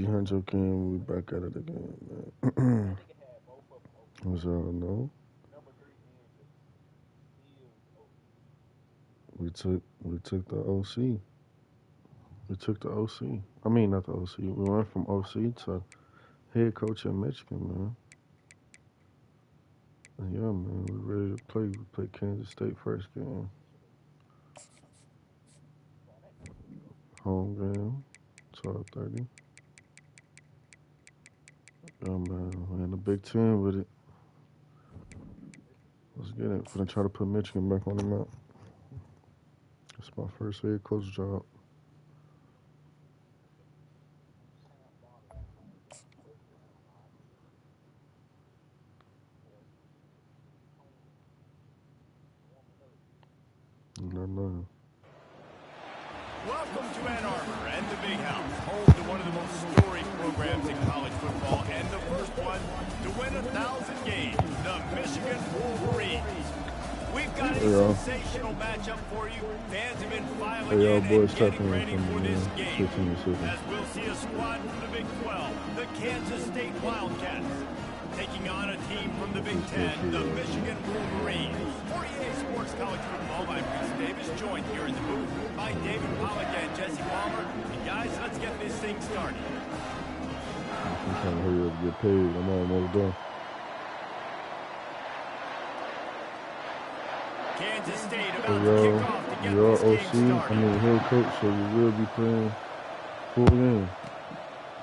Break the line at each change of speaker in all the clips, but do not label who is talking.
G Huncho King, we back at it again, man. As y'all know, we took the OC. We took the OC. I mean, not the OC. We went from OC to head coach in Michigan, man. And yeah, man, we ready to play. We play Kansas State first game. Home game, 12:30. Yeah, man, we're in the Big Ten with it. Let's get it. Gonna try to put Michigan back on the map. It's my first head coach job. No.
Welcome to Ann Arbor and the Big House, home to one of the most storied programs in college football, and the first one to win 1,000 games, the Michigan Wolverines. We've got a sensational matchup for you. Fans have been filing in and getting ready for this game, as we'll see a squad from the Big 12, the Kansas State Wildcats, taking on a team from the Big 10, the Michigan Wolverines. For EA Sports College Football, I'm Chris Davis, joined here in the booth by David Pollock and Jesse Palmer. And guys, let's get this thing started.
I'm trying to hurry up and get paid. I'm almost done.
Kansas State about to kick off to get this
OC,
game started.
I mean head coach, so we will be playing full game.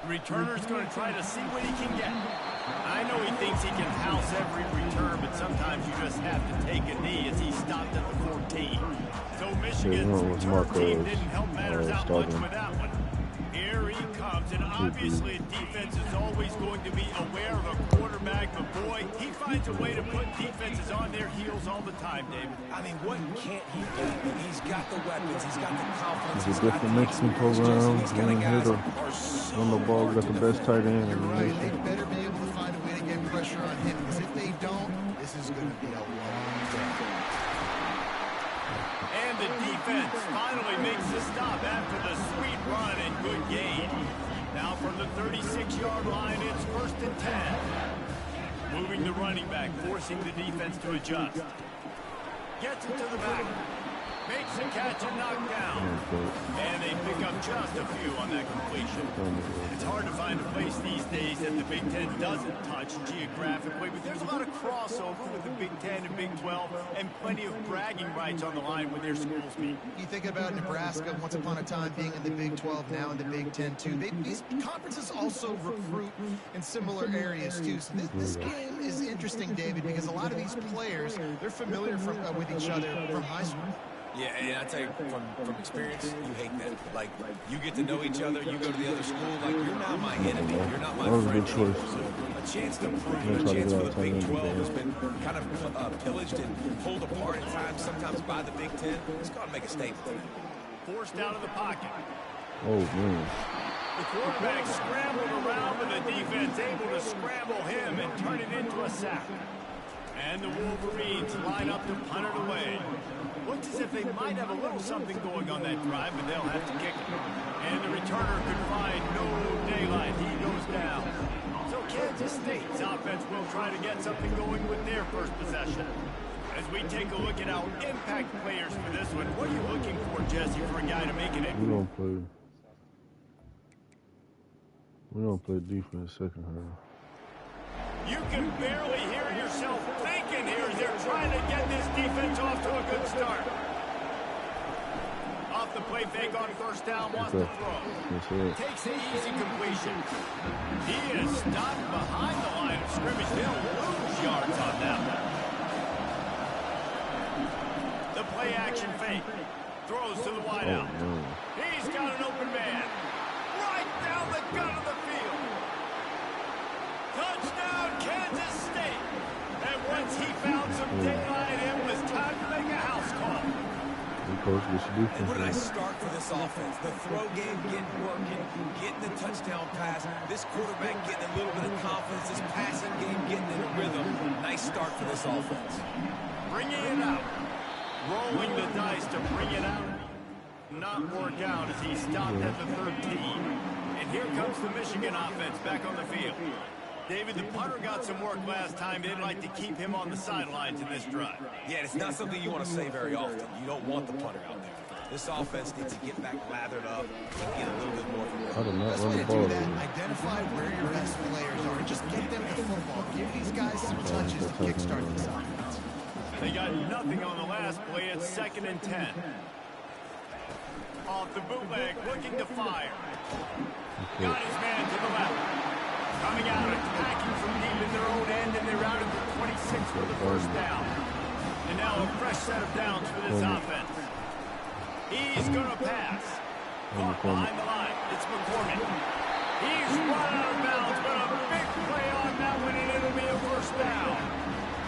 The returner's going to try to see what he can get. I know he thinks he can house every return, but sometimes you just have to take a knee as he stopped at the 14. So Michigan's return team didn't help matters out much with that one. Here he comes, and obviously defense is always going to be aware of a quarterback, but boy, he finds a way to put defenses on their heels all the time, David.
I mean, what can't he do? He's got the weapons, he's got the confidence.
It's a different Mexican program. One hitter, on the ball, got the best tight end in the nation.
They better be able to find a way to get pressure on him, because if they don't, this is going to be a long day.
And the defense finally makes the stop after the sweet run and good gain. Now from the 36-yard line, it's 1st and 10. Moving the running back, forcing the defense to adjust. Gets it to the back. Makes a catch and knocked down. And they pick up just a few on that completion. It's hard to find a place these days that the Big Ten doesn't touch geographically, but there's a lot of crossover with the Big Ten and Big 12, and plenty of bragging rights on the line when their schools meet.
You think about Nebraska, once upon a time being in the Big 12, now in the Big 10 too. These conferences also recruit in similar areas too. So this game is interesting, David, because a lot of these players, they're familiar with each other from high school.
Yeah, and I tell you, from experience, you hate that. Like, you get to know each other, you go to the other school, like, you're not my enemy, you're not my friend.
That was a good choice.
A chance to prove, a chance for the Big 12 has been kind of pillaged and pulled apart at times, sometimes by the Big 10. It's got to make a statement.
Forced out of the pocket.
Oh, man.
The quarterback scrambled around, but the defense able to scramble him and turn it into a sack. And the Wolverines line up to punt it away. Looks as if they might have a little something going on that drive, but they'll have to kick it. And the returner could find no daylight. He goes down. So Kansas State's offense will try to get something going with their first possession. As we take a look at our impact players for this one, what are you looking for, Jesse, for a guy to make it?
We don't play defense second half.
You can barely hear yourself thinking here as they're trying to get this defense off to a good start. Off the play fake on first down, wants to throw. Takes the easy completion. He is stopped behind the line of scrimmage. They'll lose yards on that one. The play action fake. Throws to the wideout. He's got an open man. Right down the gut of the field. Touchdown, Kansas State. And once he found some daylight, it was time to make a house call.
And what did I start for this offense? The throw game working, getting the touchdown pass. This quarterback getting a little bit of confidence. This passing game getting in a rhythm. Nice start for this offense.
Bringing it out. Rolling the dice to bring it out. Not work out as he stopped at the 13. And here comes the Michigan offense back on the field. David, the punter got some work last time. They'd like to keep him on the sidelines in this drive.
Yeah, it's not something you want to say very often. You don't want the punter out there. This offense needs to get back lathered up and get a little bit more from
I do not
Best
run
way
the
to do
ball.
that, identify where your best players are. Just get them the football. Give these guys some touches to kickstart this offense.
They got nothing on the last play. It's 2nd and 10. Off the bootleg, looking to fire. Got his man to the left. Coming out, attacking from deep in their own end, and they're out at the 26 for the first down. And now a fresh set of downs for this offense. He's going to pass. Caught behind the line. It's McCormick. He's run out of bounds, but a big play on that one, and it'll be a first down.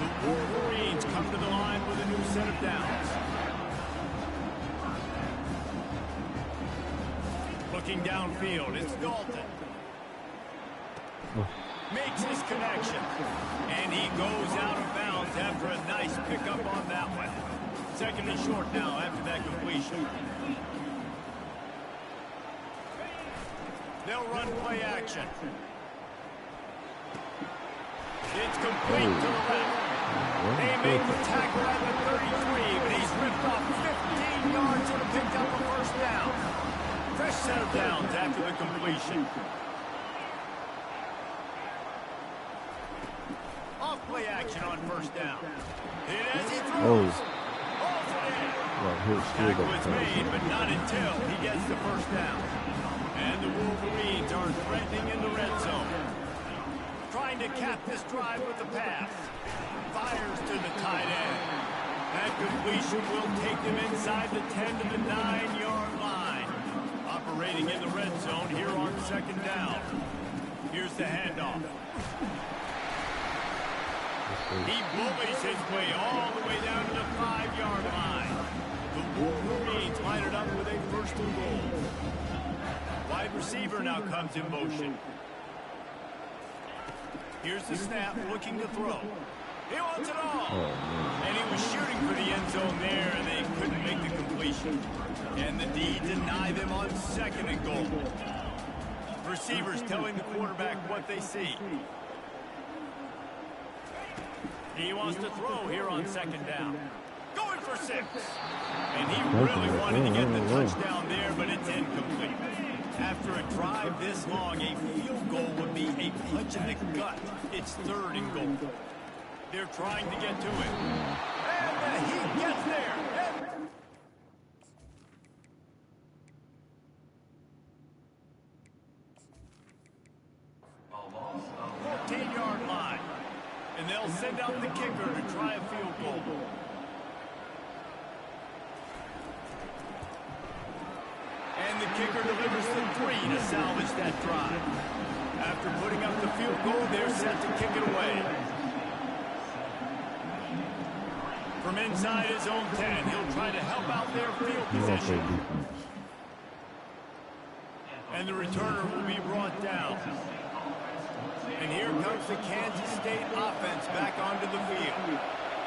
The Wolverines come to the line with a new set of downs. Looking downfield, it's Dalton. Makes his connection. And he goes out of bounds after a nice pickup on that one. 2nd and short now after that completion. They'll run play action. It's complete to the left. They make the tackle at the 33, but he's ripped off 15 yards and picked up a first down. Fresh set of downs after the completion. Off play action on first down. And as he throws, holds it in. Tackle is made, but not until he gets the first down. And the Wolverines are threatening in the red zone. Trying to cap this drive with the pass. Fires to the tight end. That completion will take them inside the 10 to the 9-yard line. Operating in the red zone here on 2nd down. Here's the handoff. He bullies his way all the way down to the 5-yard line. The Wolverines line it up with a 1st and goal. Wide receiver now comes in motion. Here's the snap, looking to throw. He wants it all. And he was shooting for the end zone there, and they couldn't make the completion. And the D deny them on 2nd and goal. Receivers telling the quarterback what they see. He wants to throw here on 2nd down. Going for 6. And he really wanted to get the touchdown there, but it's incomplete. After a drive this long, a field goal would be a punch in the gut. It's 3rd and goal. They're trying to get to it. And he gets there. 14-yard line. And they'll send out the kicker to try a field goal. And the kicker delivers the 3 to salvage that drive. After putting up the field goal, they're set to kick it away. From inside his own 10, he'll try to help out their field position. And the returner will be brought down. And here comes the Kansas State offense back onto the field.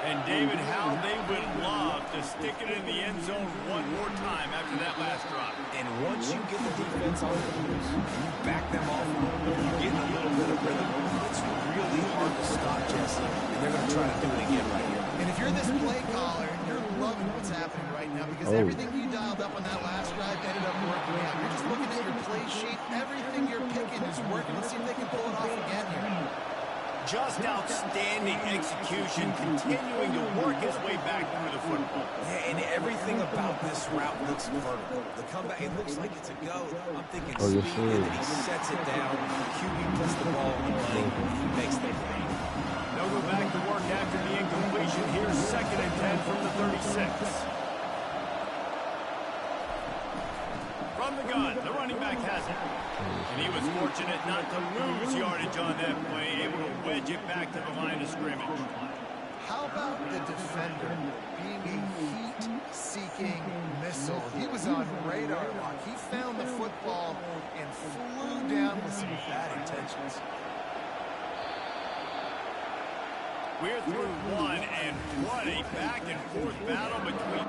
And David, how they would love to stick it in the end zone one more time after that last drive.
And once you get the defense on the heels, you back them off, you get a little bit of rhythm, it's really hard to stop, Jesse. And they're going to try to do it again right here.
And if you're this play caller, you're loving what's happening right now because everything you dialed up on that last drive ended up working out. You're just looking at your play sheet. Everything you're picking is working. Let's see if they can pull it off again here.
Just outstanding execution, continuing to work his way back through the football.
Yeah, and everything about this route looks vertical. The comeback, it looks like it's a go. I'm thinking speed, and then he sets it down. QB puts the ball in play, and he makes the play.
They'll go back to work after the incompletion. Here's 2nd and 10 from the 36. From the gun, the running back has it. And he was fortunate not to lose yardage on that play, able to wedge it back to the line of scrimmage.
How about the defender being a heat-seeking missile? He was on radar lock. He found the football and flew down with some bad intentions.
We're through one, and what a back-and-forth battle between...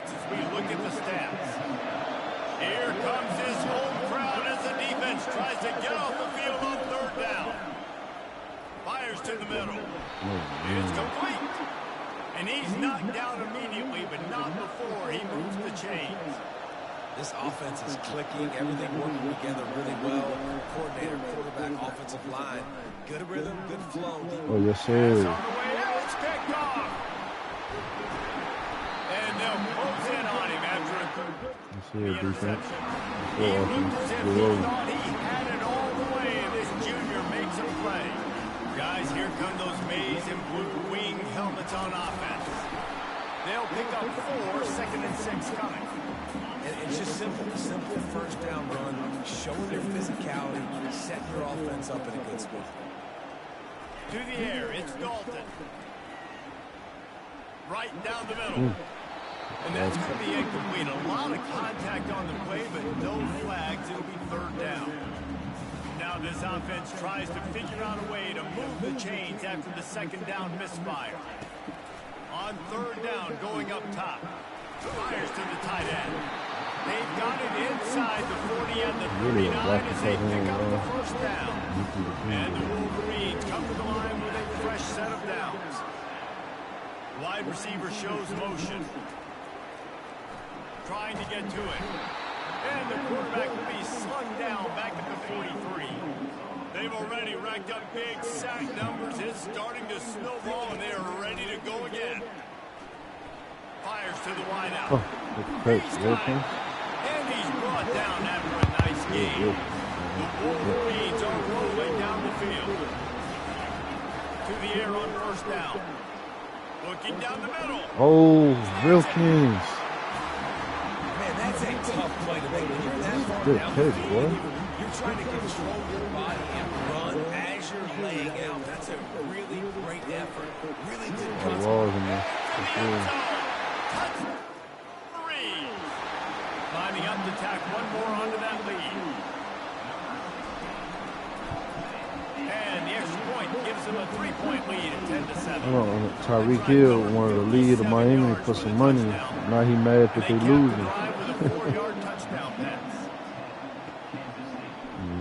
As we look at the stats, comes his home crowd as the defense tries to get off the field on third down. Fires to the middle. It's complete. And he's knocked down immediately, but not before he moves the chains.
This offense is clicking, everything working together really well. Coordinator, quarterback, offensive line. Good rhythm, good flow.
Oh, yes, sir.
On the way out, it's picked off. And they'll close in on him after the interception. He looked as if he thought he had it all the way, and this junior makes a play. Guys, here come those maize and blue wing helmets on offense. They'll pick up 4, 2nd and 6 coming.
And it's just simple first down run, showing their physicality, setting your offense up in a good spot.
To the air, it's Dalton. Right down the middle. And that's going to be incomplete. A lot of contact on the play, but no flags. It'll be third down. Now this offense tries to figure out a way to move the chains after the second down misfire. On third down, going up top. Fires to the tight end. They've got it inside the 40 and the 39 as they pick up the first down. And the Wolverines come to the line with a fresh set of downs. Wide receiver shows motion. Trying to get to it. And the quarterback will be slung down back at the 43. They've already racked up big sack numbers. It's starting to snowball, and they are ready to go again. Fires to the wideout. And he's brought down after a nice game. The Wolverines are rolling down the field. To the air on first down. Looking down the middle.
Oh, Wilkins.
Man, that's a tough play to make. When you're that far
Good
down
pitch,
the field,
boy.
you're trying to control your body and run as you're laying out. That's a really great effort. Really good concept.
Touch 3. Lining up to tack one more onto that lead. And the extra point gives them a 3-point lead at 10-7.
Tyreek Hill wanted to lead to Miami for some money. Now he mad that they losing.
With a 4-yard touchdown pass.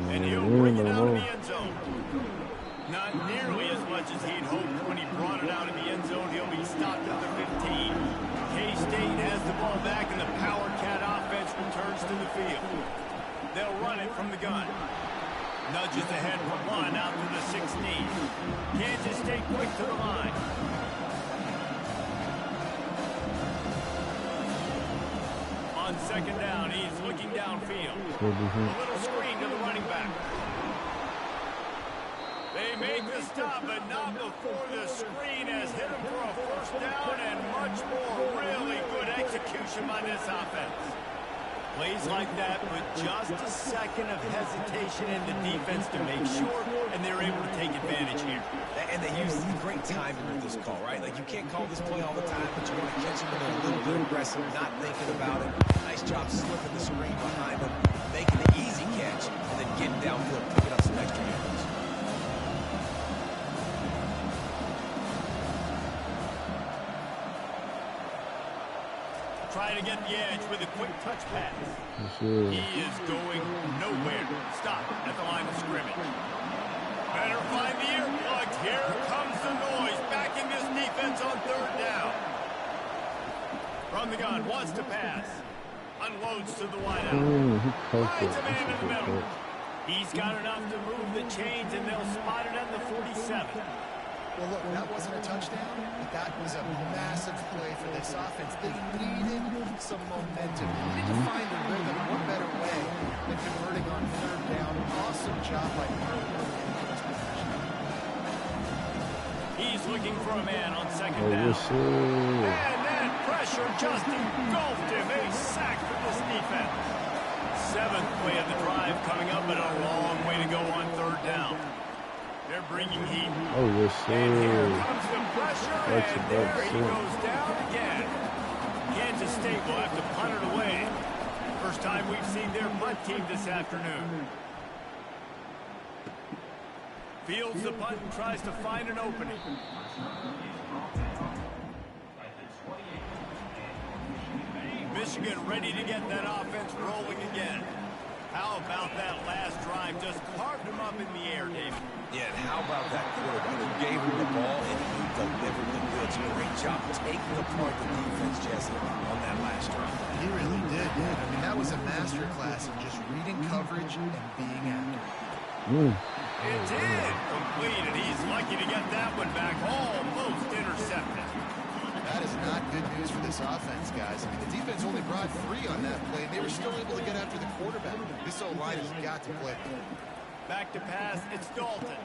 And he'll bring it out of the end zone. Not nearly as much as he'd hoped when he brought it out of the end zone. He'll be stopped at the 15. K-State has the ball back, and the Power Cat offense returns to the field. They'll run it from the gun. Nudges ahead for 1 out to the 16. Kansas State quick to the line. On second down, he's looking downfield. A little screen to the running back. They make the stop, but not before the screen has hit him for a first down, and much more really good execution by this offense. Plays like that with just a second of hesitation in the defense to make sure, and they're able to take advantage here.
And they use great timing with this call, right? Like, you can't call this play all the time, but you want to catch them when they're a little bit aggressive, not thinking about it. Nice job slipping the screen behind them, making the easy catch, and then getting downfield, picking up some extra yards.
Trying to get the edge with a quick touch pass. He is going nowhere. Stop at the line of scrimmage. Better find the earplugs. Here comes the noise. Back in this defense on third down. From the gun, wants to pass. Unloads to the wideout. Finds a man in the middle. He's got enough to move the chains, and they'll spot it at the 47.
Well, look, that wasn't a touchdown, but that was a massive play for this offense. They needed some momentum. They need to find the rhythm. What better way than converting on third down? Awesome job by Kirk.
He's looking for a man on second down.
Yes,
And then pressure just engulfed him. A sack for this defense. 7th play of the drive coming up, but a long way to go on third down. They're bringing heat.
Oh, yes, sir.
And here comes the pressure, and there he goes down again. Kansas State will have to punt it away. First time we've seen their punt team this afternoon. Fields the punt and tries to find an opening. Michigan ready to get that offense rolling again. How about that last drive? Just carved him up in the air, David.
Yeah, and how about that quarterback who gave him the ball and he delivered the goods? Great job taking apart the defense, Jesse, on that last drive.
He really did, man. I mean, that was a masterclass in just reading coverage and being accurate.
It's incomplete, and he's lucky to get that one back. Almost intercepted.
That is not good news for this offense, guys. I mean, the defense only brought 3 on that play, and they were still able to get after the quarterback. This O-line has got to play.
Back to pass, it's Dalton.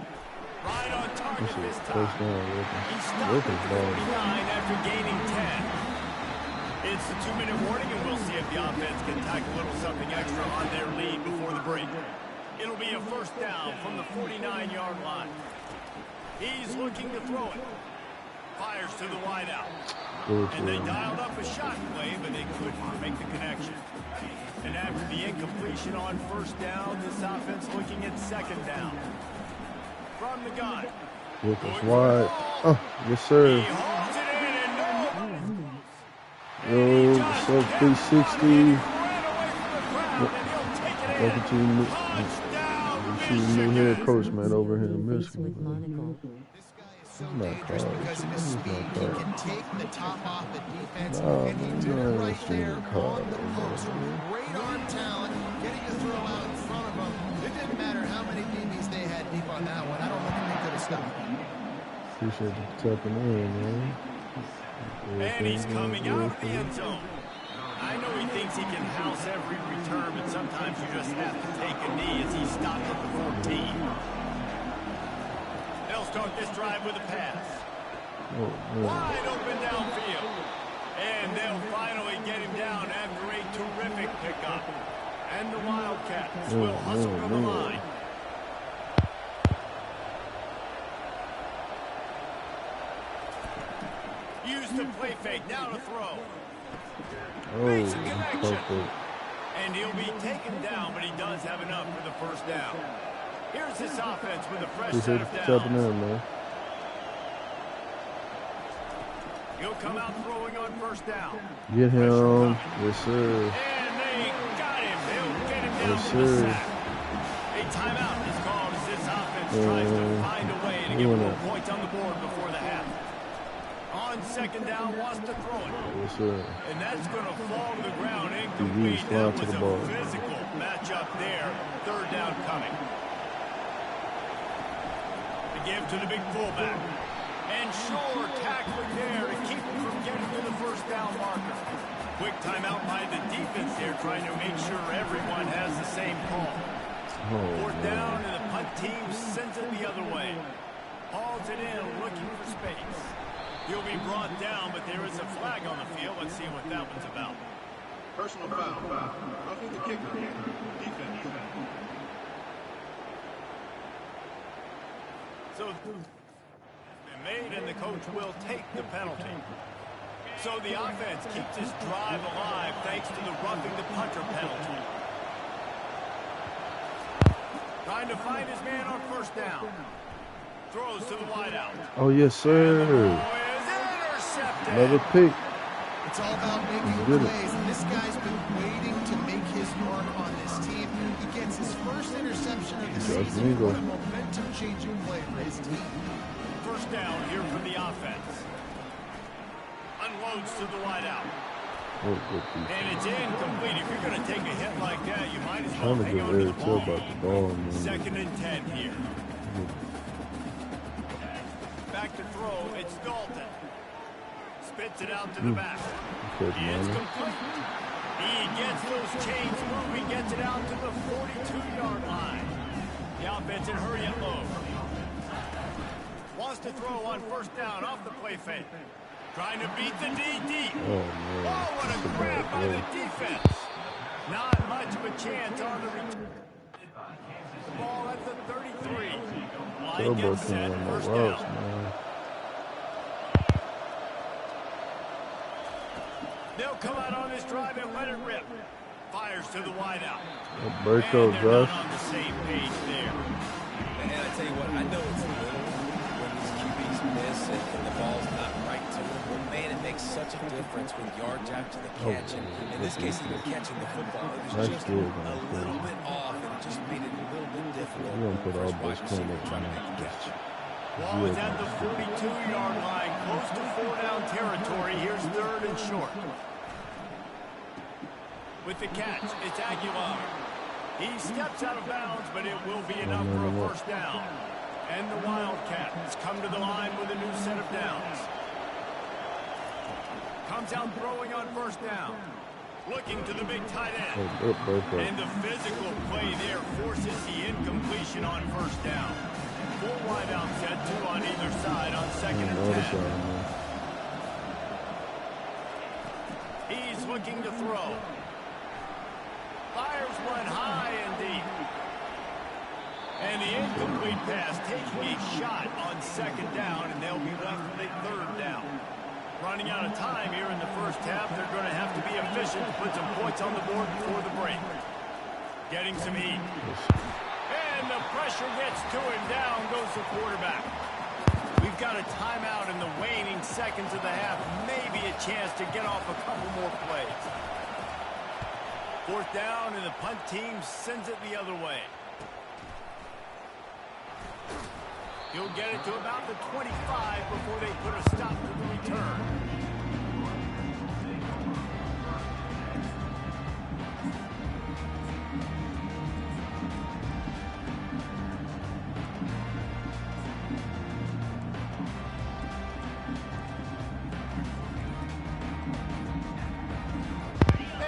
Right on target this time. He stopped at 49 after gaining 10. It's the 2-minute warning, and we'll see if the offense can tack a little something extra on their lead before the break. It'll be a first down from the 49-yard line. He's looking to throw it. Fires to the wideout. And they dialed up a shot play, but they couldn't make the connection. And after the incompletion on first down, this offense looking at second down. From the gun.
Lucas wide. Oh, yes, sir.
He holds it in and
Yo, what's up, 360? Welcome to the new head coach, man, over here in Michigan.
So dangerous because of his speed. He can take the top off the defense, and he did it right there on the post. Great arm talent, getting the throw out in front of him. It didn't matter how many DBs they had deep on that one. I don't think they could have stopped.
Appreciate you tapping in, man.
And he's coming out of the end zone. I know he thinks he can house every return, but sometimes you just have to take a knee as he stopped at the 14. They'll start this drive with a pass. Wide open downfield. And they'll finally get him down after a terrific pickup. And the Wildcats will hustle to the line. Use the play fake, now to throw. Makes a connection. And he'll be taken down, but he does have enough for the first down. Here's this offense with a fresh set of downs. He'll come out throwing on first down.
Get him. Yes, sir.
And they got him. They'll get him down for the sack. A timeout is called as this offense tries to find a way to get more points on the board before the half. On second down, wants to throw it.
Yes, sir.
And that's going to fall to the ground incomplete. That was a physical matchup there. Third down coming. The give to the big fullback. And sure, tackling there to keep him from getting to the first down marker. Quick timeout by the defense there, trying to make sure everyone has the same call. Fourth down, and the punt team sends it the other way. Hauls it in, looking for space. He'll be brought down, but there is a flag on the field. Let's see what that one's about.
Personal foul. Roughing the kicker. Defense.
So it's been made, and the coach will take the penalty. So the offense keeps this drive alive thanks to the roughing the punter penalty. Trying to find his man on first down. Throws to the wideout.
Oh, yes, sir. Another pick.
It's all about making plays, and this guy's been waiting to make his mark on this team. He gets his first interception of the season. What a momentum-changing play for his team.
First down here from the offense. Unloads to the wideout. And it's incomplete. If you're going to take a hit like that, you might as well hang on to the ball. Second and 10 here. Back to throw. It's Dalton. Spits it out to the back. It's complete. He gets those chains moving, gets it out to the 42-yard line. The offense in hurry and low. Wants to throw on first down off the play fake. Trying to beat the DD. Oh, what a grab by the defense. Not much of a chance on the return. Ball at the 33. Line gets set, first down. They'll come out on this drive and let it rip. Fires to the wideout.
Break those, Josh.
On the same page there.
And I tell you what, I know it's a little when these QBs miss and the ball's not right to him. But, man, it makes such a difference with yards after the catch. And in this case, even catching the football, it was just a little bit off, and it just made it a little bit difficult for the first wide receiver to try to make the catch.
Ball is at the 42-yard line, close to 4-down territory. Here's 3rd and short. With the catch, it's Aguilar. He steps out of bounds, but it will be enough for a first down. And the Wildcats come to the line with a new set of downs. Comes out throwing on first down. Looking to the big tight end. And the physical play there forces the incompletion on first down. 4 wide out set, 2 on either side on 2nd and 10. He's looking to throw. Fires one high and deep. And the incomplete pass taking a shot on 2nd down, and they'll be left with a 3rd down. Running out of time here in the first half, they're going to have to be efficient to put some points on the board before the break. Getting some heat. And the pressure gets to him. Down goes the quarterback. We've got a timeout in the waning seconds of the half. Maybe a chance to get off a couple more plays. 4th down, and the punt team sends it the other way. He'll get it to about the 25 before they put a stop to the return.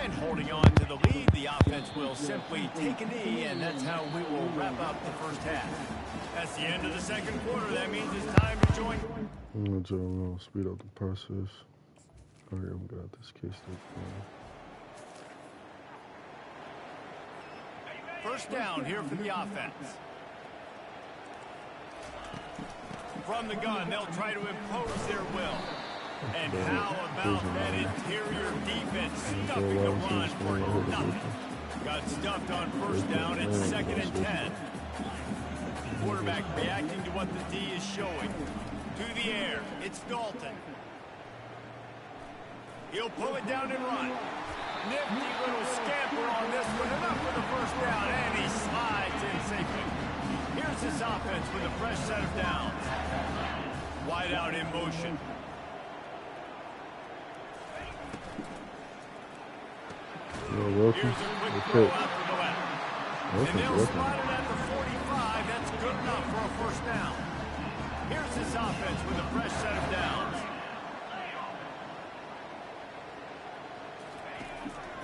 And holding on to the lead, the offense will simply take a knee, and that's how we will wrap up the first half. That's the end of the second quarter. That means it's time to join.
I'm going to speed up the process. Oh, yeah, we got this case.
First down here for the offense. From the gun, they'll try to impose their will. And how about that interior defense stuffing the run for nothing? Got stuffed on first down at 2nd and 10. Quarterback reacting to what the D is showing. To the air, it's Dalton. He'll pull it down and run. Nifty little scamper on this one, enough for the first down, and he slides in safely. Here's this offense with a fresh set of downs. Wide out in motion.
Here's
a quick throw out to the left. And they'll slide it at the 45. That's good enough for a first down. Here's this offense with a fresh set of downs.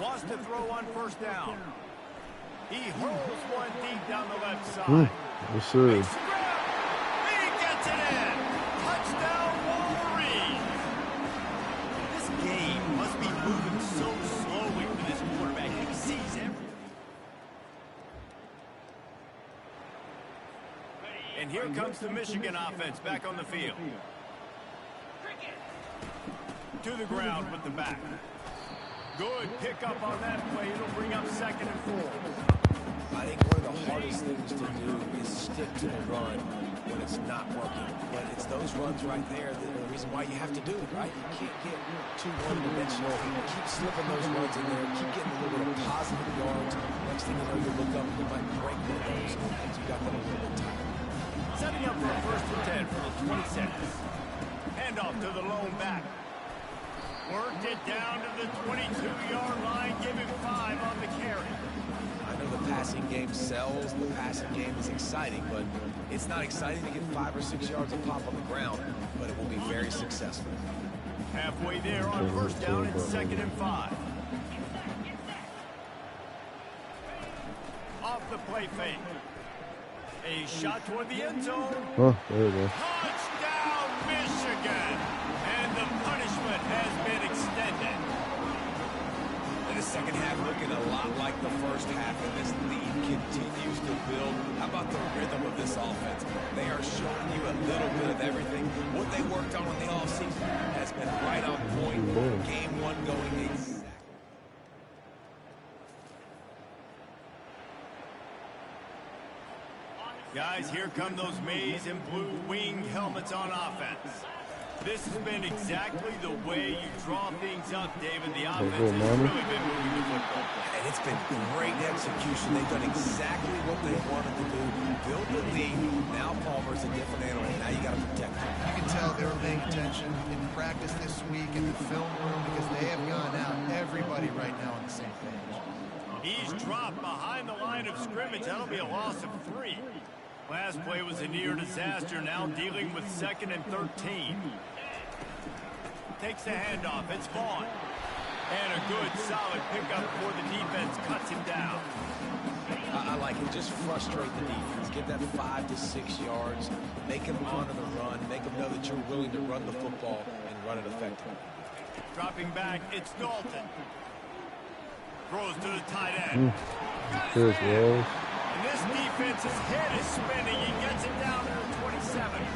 Wants to throw on first down. He hurls one deep down the left side.
Yes, sir.
He gets it in. Touchdown, Wolverine. This game must be moving so slowly for this quarterback. He sees everything. And here comes the Michigan offense back on the field. To the ground with the back. Good pickup on that play. It'll bring up 2nd and 4.
I think one of the hardest things to do is stick to the run when it's not working. But it's those runs right there that are the reason why you have to do it, right? You can't get too one-dimensional. Keep slipping those runs in there. Keep getting a little bit of positive yards. Next thing you know, you look up and you might break one of those because you got that a little bit tight.
Setting up for a 1st and 10 for the 26. Hand off to the lone back. Worked it down to the 22-yard line, giving 5 on the carry.
I know the passing game sells, the passing game is exciting, but it's not exciting to get 5 or 6 yards of pop on the ground, but it will be very successful.
Halfway there on first down and 2nd and 5. Off the play fake. A shot toward the end zone.
Oh, there you go.
Touchdown, Michigan! And the punishment has been extended.
And the second half looking a lot like the first half, and this lead continues to build. How about the rhythm of this offense? They are showing you a little bit of everything. What they worked on in the offseason has been right on point. Game 1 going exactly.
Guys, here come those maize and blue winged helmets on offense. This has been exactly the way you draw things up, David. The offense has really been moving the football.
And it's been great execution. They've done exactly what they wanted to do. Build the lead. Now Palmer's a different animal. Now you got to protect him.
You can tell they were paying attention in practice this week in the film room because they have gone out. Everybody right now on the same page.
He's dropped behind the line of scrimmage. That'll be a loss of 3. Last play was a near disaster. Now dealing with 2nd and 13. Takes the handoff. It's Vaughn. And a good, solid pickup before the defense cuts him down.
I like it. Just frustrate the defense. Give that 5 to 6 yards. Make them honor the run. Make them know that you're willing to run the football and run it effectively.
Dropping back, it's Dalton. Throws to the tight end.
Here's Rose.
And this defense's head is spinning. He gets it down to the 27.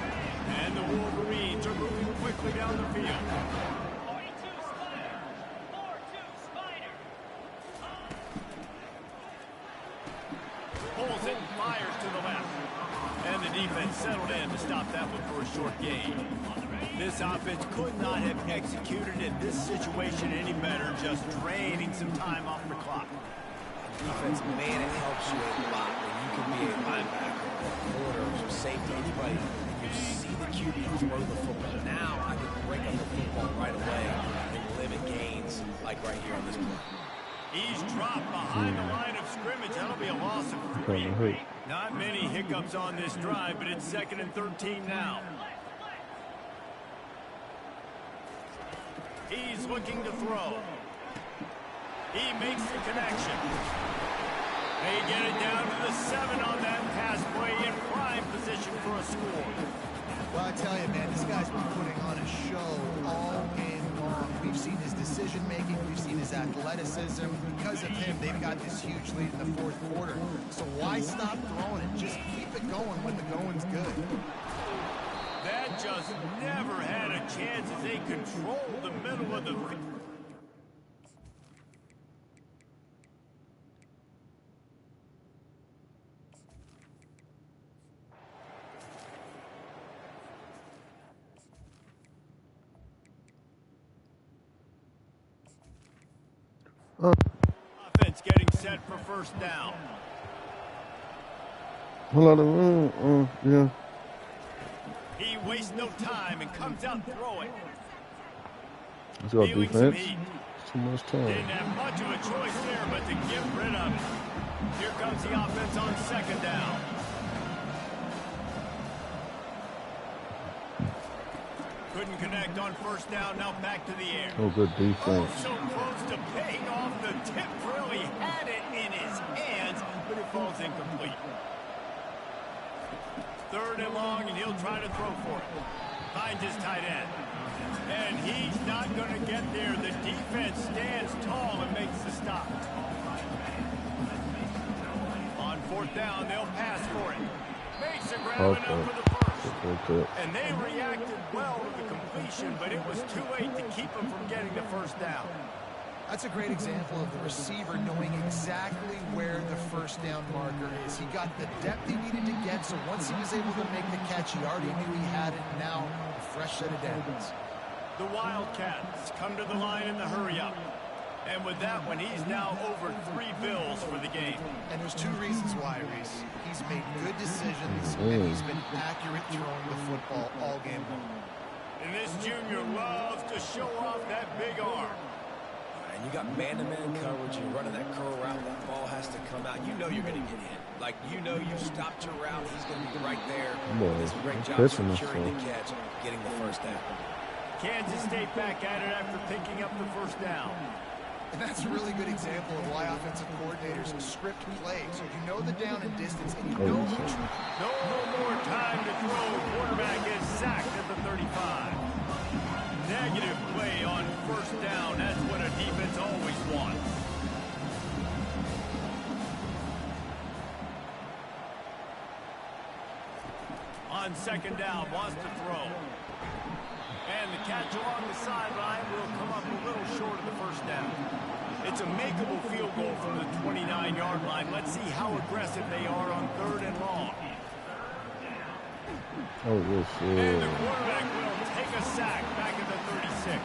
And the Wolverines are moving quickly down the field.
42 Spider. 4-2 Spider.
Pulls it and fires to the left. And the defense settled in to stop that one for a short gain. This offense could not have executed in this situation any better, just draining some time off the clock.
Defense, man, it helps you a lot when you can be a linebacker or corner or safety, anybody, and you see the QB throw the football. Now I can break up the football right away and limit gains like right here on this play.
He's dropped behind the line of scrimmage. That'll be a loss of 3. Not many hiccups on this drive, but it's 2nd and 13 now. He's looking to throw. He makes the connection. They get it down to the 7 on that pass play in prime position for a score.
Well, I tell you, man, this guy's been putting on a show all game long. We've seen his decision-making. We've seen his athleticism. Because of him, they've got this huge lead in the 4th quarter. So why stop throwing it? Just keep it going when the going's good.
That just never had a chance as they control the middle of the field. Offense getting set for first down.
A lot of yeah.
He wastes no time and comes out throwing.
Let's go
Feeling some
defense.
heat.
Too much time.
Didn't have much of a choice there, but to get rid of it. Here comes the offense on 2nd down. Couldn't connect on 1st down. Now back to the air.
Oh, good
Oh,
defense.
so close to paying off the tip drill. He had it in his hands, but it falls incomplete. 3rd and long, and he'll try to throw for it. Finds his tight end. And he's not going to get there. The defense stands tall and makes the stop. On 4th down, they'll pass for it. Makes the ground enough for the first. And they reacted well to the completion, but it was too late to keep them from getting the 1st down.
That's a great example of the receiver knowing exactly where the 1st down marker is. He got the depth he needed to get, so once he was able to make the catch, he already knew he had it. Now, a fresh set of downs.
The Wildcats come to the line in the hurry-up. And with that one, he's now over 3 bills for the game.
And there's 2 reasons why, Reese. He's made good decisions, and he's been accurate throwing the football all game long.
And this junior loves to show off that big arm.
And you got man-to-man coverage. You're running that curl route. That ball has to come out. You know you're going to get hit. Like, you know you stopped your route. He's going to be right there. Does a great job securing the catch, getting the 1st down.
Kansas State back at it after picking up the 1st down.
And that's a really good example of why offensive coordinators script plays. So you know the down and distance, and you know which.
No more time to throw. Quarterback is sacked at the 35. Negative play on 1st down. That's what a defense always wants. On 2nd down, wants to throw. And the catch along the sideline will come up a little short of the 1st down. It's a makeable field goal from the 29-yard line. Let's see how aggressive they are on 3rd and long.
Oh, yes,
And the quarterback will take a sack back at the 36.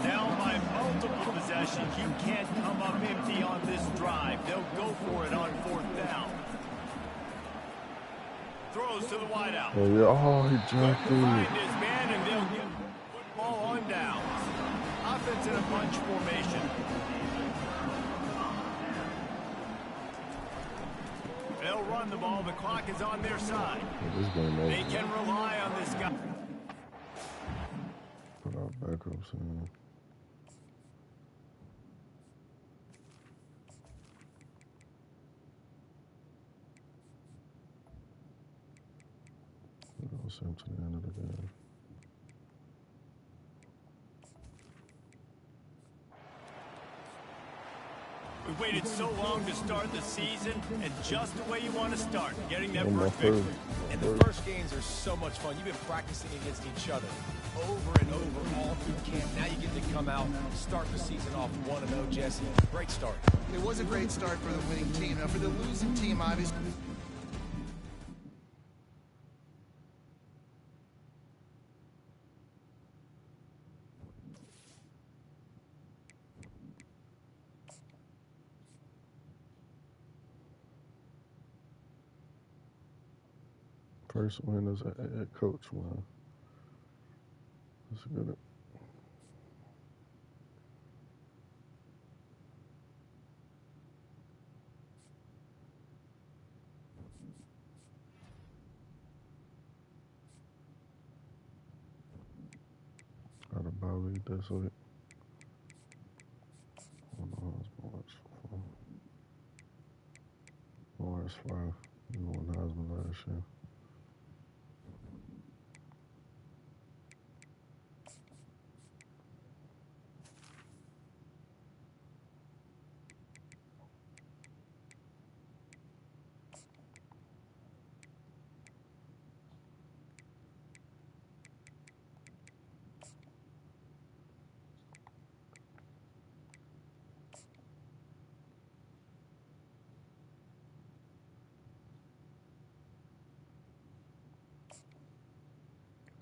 Down by multiple possessions. You can't come up empty on this drive. They'll go for it on 4th down. Throws to the wideout.
Oh, yeah. Oh, he jumped
Couldn't find
it.
his man, and they'll get football on downs. Offense in a bunch formation. They'll run the ball. The clock is on their side.
Yeah, this game over.
They can rely on this guy.
Put our backups in. We'll send him to the end of the game.
We waited so long to start the season, and just the way you want to start, getting that
Oh, my
first victory.
And the first games are so much fun. You've been practicing against each other over and over all through camp. Now you get to come out, start the season off 1-0, Jesse. Great start.
It was a great start for the winning team. Now, for the losing team, obviously.
First win as a head coach win. That's good. Got a bye week this week. March 5. You won Heisman last year.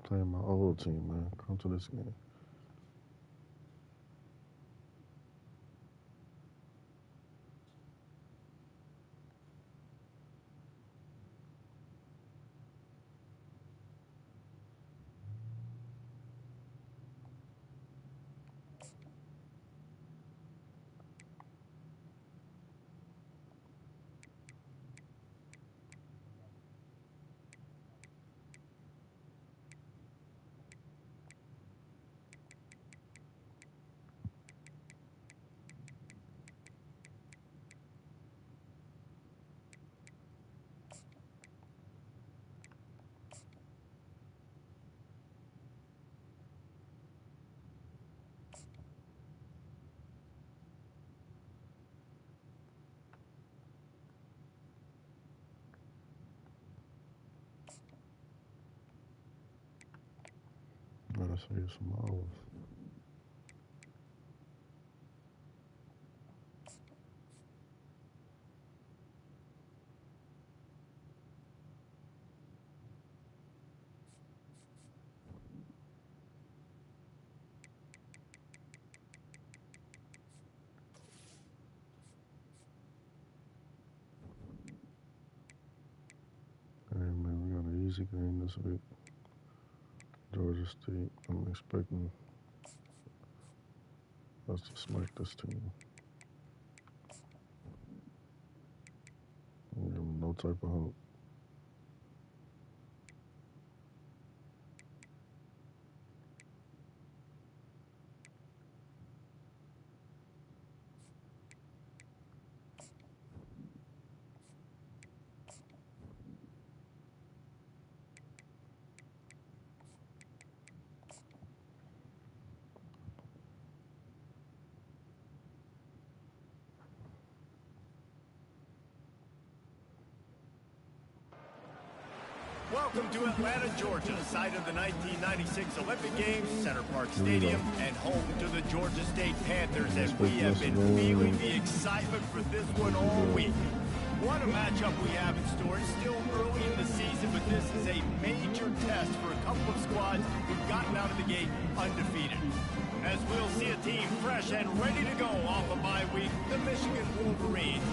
Playing my old team, man. Come to this game. Gotta save some hours. Hey, man, we got an easy game this week. Georgia State. I'm expecting us to smack this team. We have no type of hope.
Welcome to Atlanta, Georgia, site of the 1996 Olympic Games, Center Park Stadium, and home to the Georgia State Panthers, as we have been feeling the excitement for this one all week. What a matchup we have in store. It's still early in the season, but this is a major test for a couple of squads who've gotten out of the gate undefeated. As we'll see a team fresh and ready to go off a bye week, the Michigan Wolverines.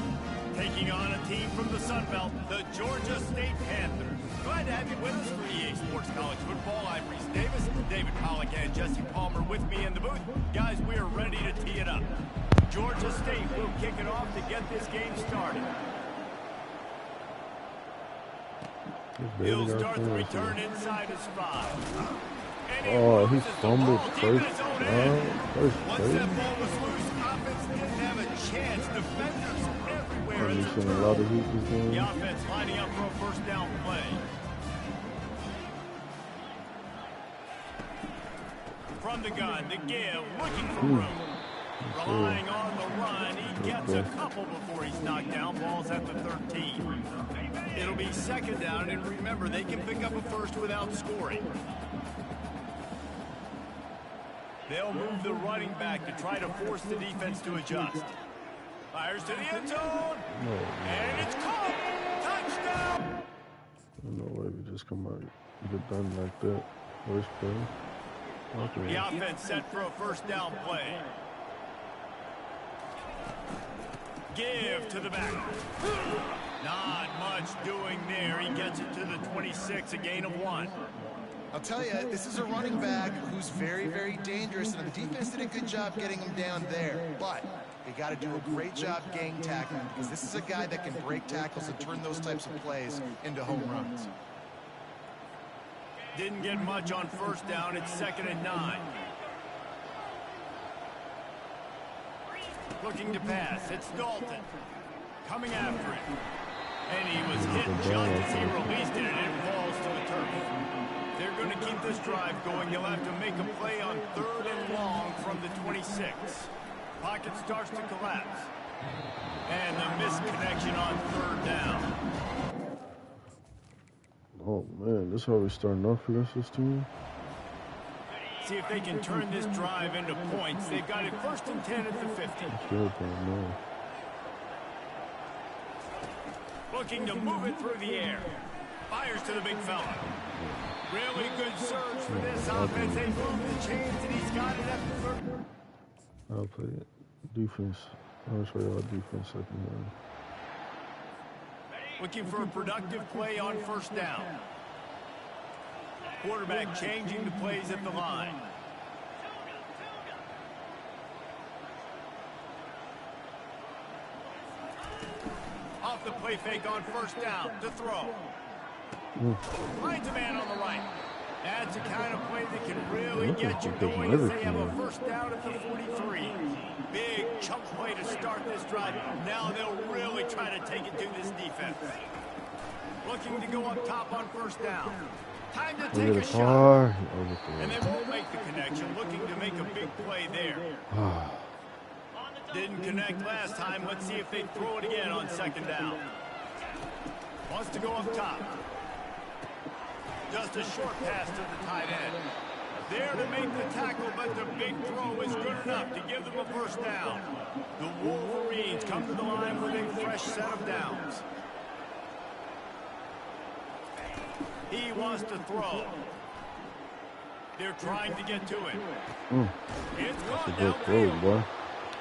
Taking on a team from the Sun Belt, the Georgia State Panthers. Glad to have you with us for EA Sports College Football. I'm Reese Davis, David Pollack, and Jesse Palmer with me in the booth. Guys, we are ready to tee it up. Georgia State will kick it off to get this game started. He'll start the return inside his 5.
Oh, he fumbled first
Once
play.
that ball was loose, offense didn't have a chance. Defenders everywhere.
Have you seen a lot of heat this game?
The offense lining up for a first down play. From the gun, the give, looking for room. Relying on the run, he gets a couple before he's knocked down. Ball's at the 13. It'll be second down, and remember, they can pick up a first without scoring. They'll move the running back to try to force the defense to adjust. Fires to the end zone, and it's caught. Touchdown!
No way we just come out and get done like that. First play. Okay.
The offense set for a first down play. Give to the back. Not much doing there. He gets it to the 26, a gain of 1.
I'll tell you, this is a running back who's very, very dangerous, and the defense did a good job getting him down there. But they got to do a great job gang tackling, because this is a guy that can break tackles and turn those types of plays into home runs.
Didn't get much on first down. It's 2nd and 9. Looking to pass. It's Dalton. Coming after it. And he was hit just as he released it, and it falls to the turf. They're going to keep this drive going. They'll have to make a play on 3rd and long from the 26. Pocket starts to collapse. And the missed connection on 3rd down.
Oh man, this is how we starting off against this team.
See if they can turn this drive into points. They've got it 1st and 10 at the 50.
Good, man.
Looking to move it through the air. Fires to the big fella. Really good surge for this offense. They move the chains, and he's got it at the 3rd.
I'll play it. Defense. I'll show y'all defense second down.
Looking for a productive play on 1st down. Quarterback changing the plays at the line. Off the play fake on 1st down to throw. Finds a man on the right. That's the kind of play that can really get you going as they have a 1st down at the 43. Big chunk play to start this drive. Now they'll really try to take it to this defense. Looking to go up top on 1st down. Time to take a shot. And they won't make the connection. Looking to make a big play there. Didn't connect last time. Let's see if they throw it again on 2nd down. Wants to go up top. Just a short pass to the tight end. There to make the tackle, but the big throw is good enough to give them a 1st down. The Wolverines come to the line with a fresh set of downs. He wants to throw. They're trying to get to it. It's gone downfield.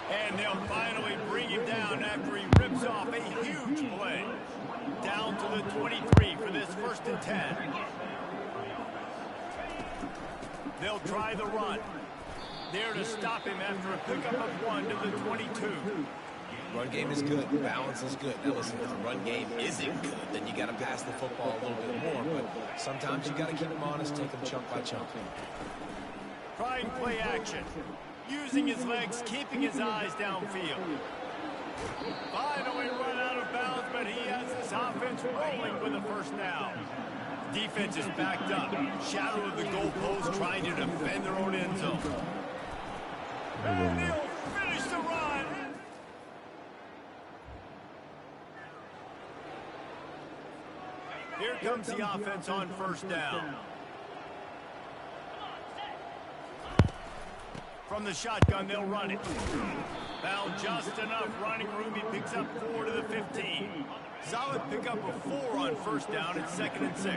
And they'll finally bring him down after he rips off a huge play. Down to the 23 for this 1st and 10. They'll try the run. There to stop him after a pickup of 1 to the 22.
Run game is good. Balance is good. Now listen, if the run game isn't good, then you got to pass the football a little bit more. But sometimes you got to keep them honest, take them chunk by chunk.
Trying play action. Using his legs, keeping his eyes downfield. Finally run out of bounds, but he has this offense rolling with a 1st down. Defense is backed up. Shadow of the goalpost trying to defend their own end zone. And he'll finish the run. Here comes the offense on 1st down. From the shotgun, they'll run it. Found just enough running room. He picks up 4 to the 15. Solid pickup of 4 on first down and 2nd and 6.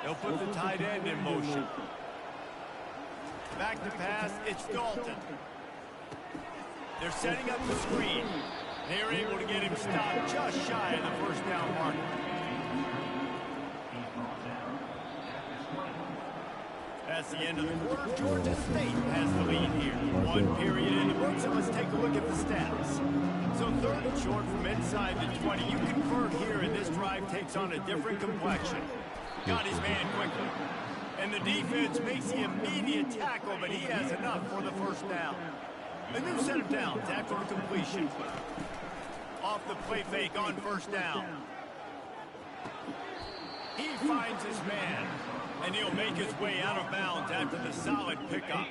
They'll put the tight end in motion. Back to pass, it's Dalton. They're setting up the screen. They're able to get him stopped just shy of the first down mark. That's the end of the quarter. Georgia State has the lead here. 1 period in the books, and let's take a look at the stats. So 3rd and short from inside the 20. You convert here, and this drive takes on a different complexion. Got his man quickly. And the defense makes the immediate tackle, but he has enough for the first down. A new set of downs after the completion. Off the play fake on first down. He finds his man, and he'll make his way out of bounds after the solid pickup.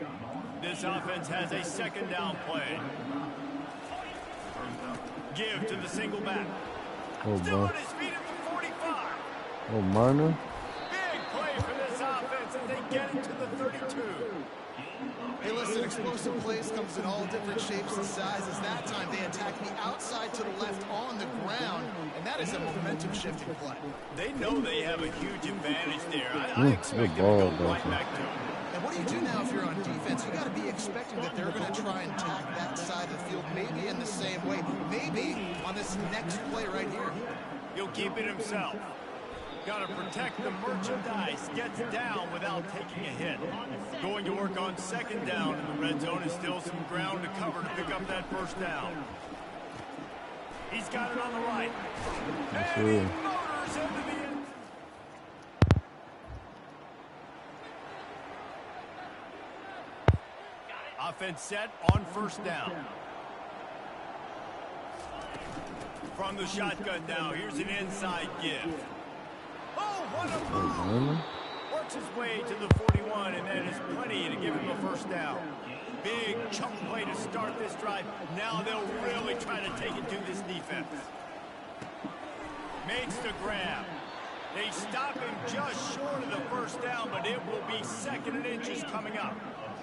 This offense has a 2nd down play. Give to the single back. Still on his feet at the 45.
Oh, minor.
Big play for this offense as they get it to the 32.
Hey, listen, explosive plays comes in all different shapes and sizes. That time they attack the outside to the left on the ground, and that is a momentum-shifting play.
They know they have a huge advantage there. I expect them to go right back to it.
And what do you do now if you're on defense? You got to be expecting that they're going to try and attack that side of the field, maybe in the same way, maybe on this next play right here.
He'll keep it himself. Got to protect the merchandise. Gets down without taking a hit. Going to work on 2nd down in the red zone, and still some ground to cover to pick up that first down. He's got it on the right. And he motors into the end. Offense set on first down. From the shotgun now, here's an inside give. Oh, what a move! Works his way to the 41, and that is plenty to give him a first down. Big chunk play to start this drive. Now they'll really try to take it to this defense. Makes the grab. They stop him just short of the first down, but it will be 2nd and inches coming up.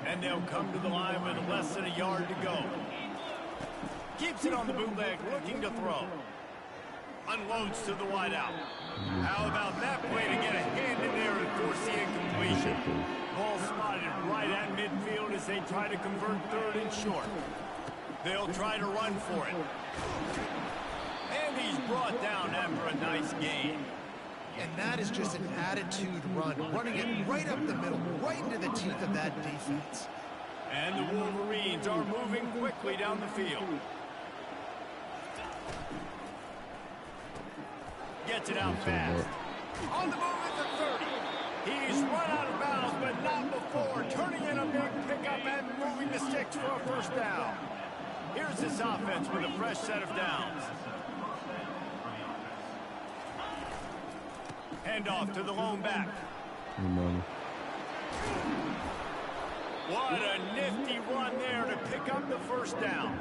And they'll come to the line with less than a yard to go. Keeps it on the bootleg, looking to throw. Unloads to the wideout. How about that play to get a hand in there and force the incompletion? Ball spotted right at midfield as they try to convert 3rd and short. They'll try to run for it. And he's brought down after a nice gain.
And that is just an attitude run, running it right up the middle, right into the teeth of that defense.
And the Wolverines are moving quickly down the field. Gets it out fast. On the move at the 30. He's run out of bounds, but not before. Turning in a big pickup and moving the sticks for a first down. Here's this offense with a fresh set of downs. Handoff to the lone back. What a nifty run there to pick up the first down.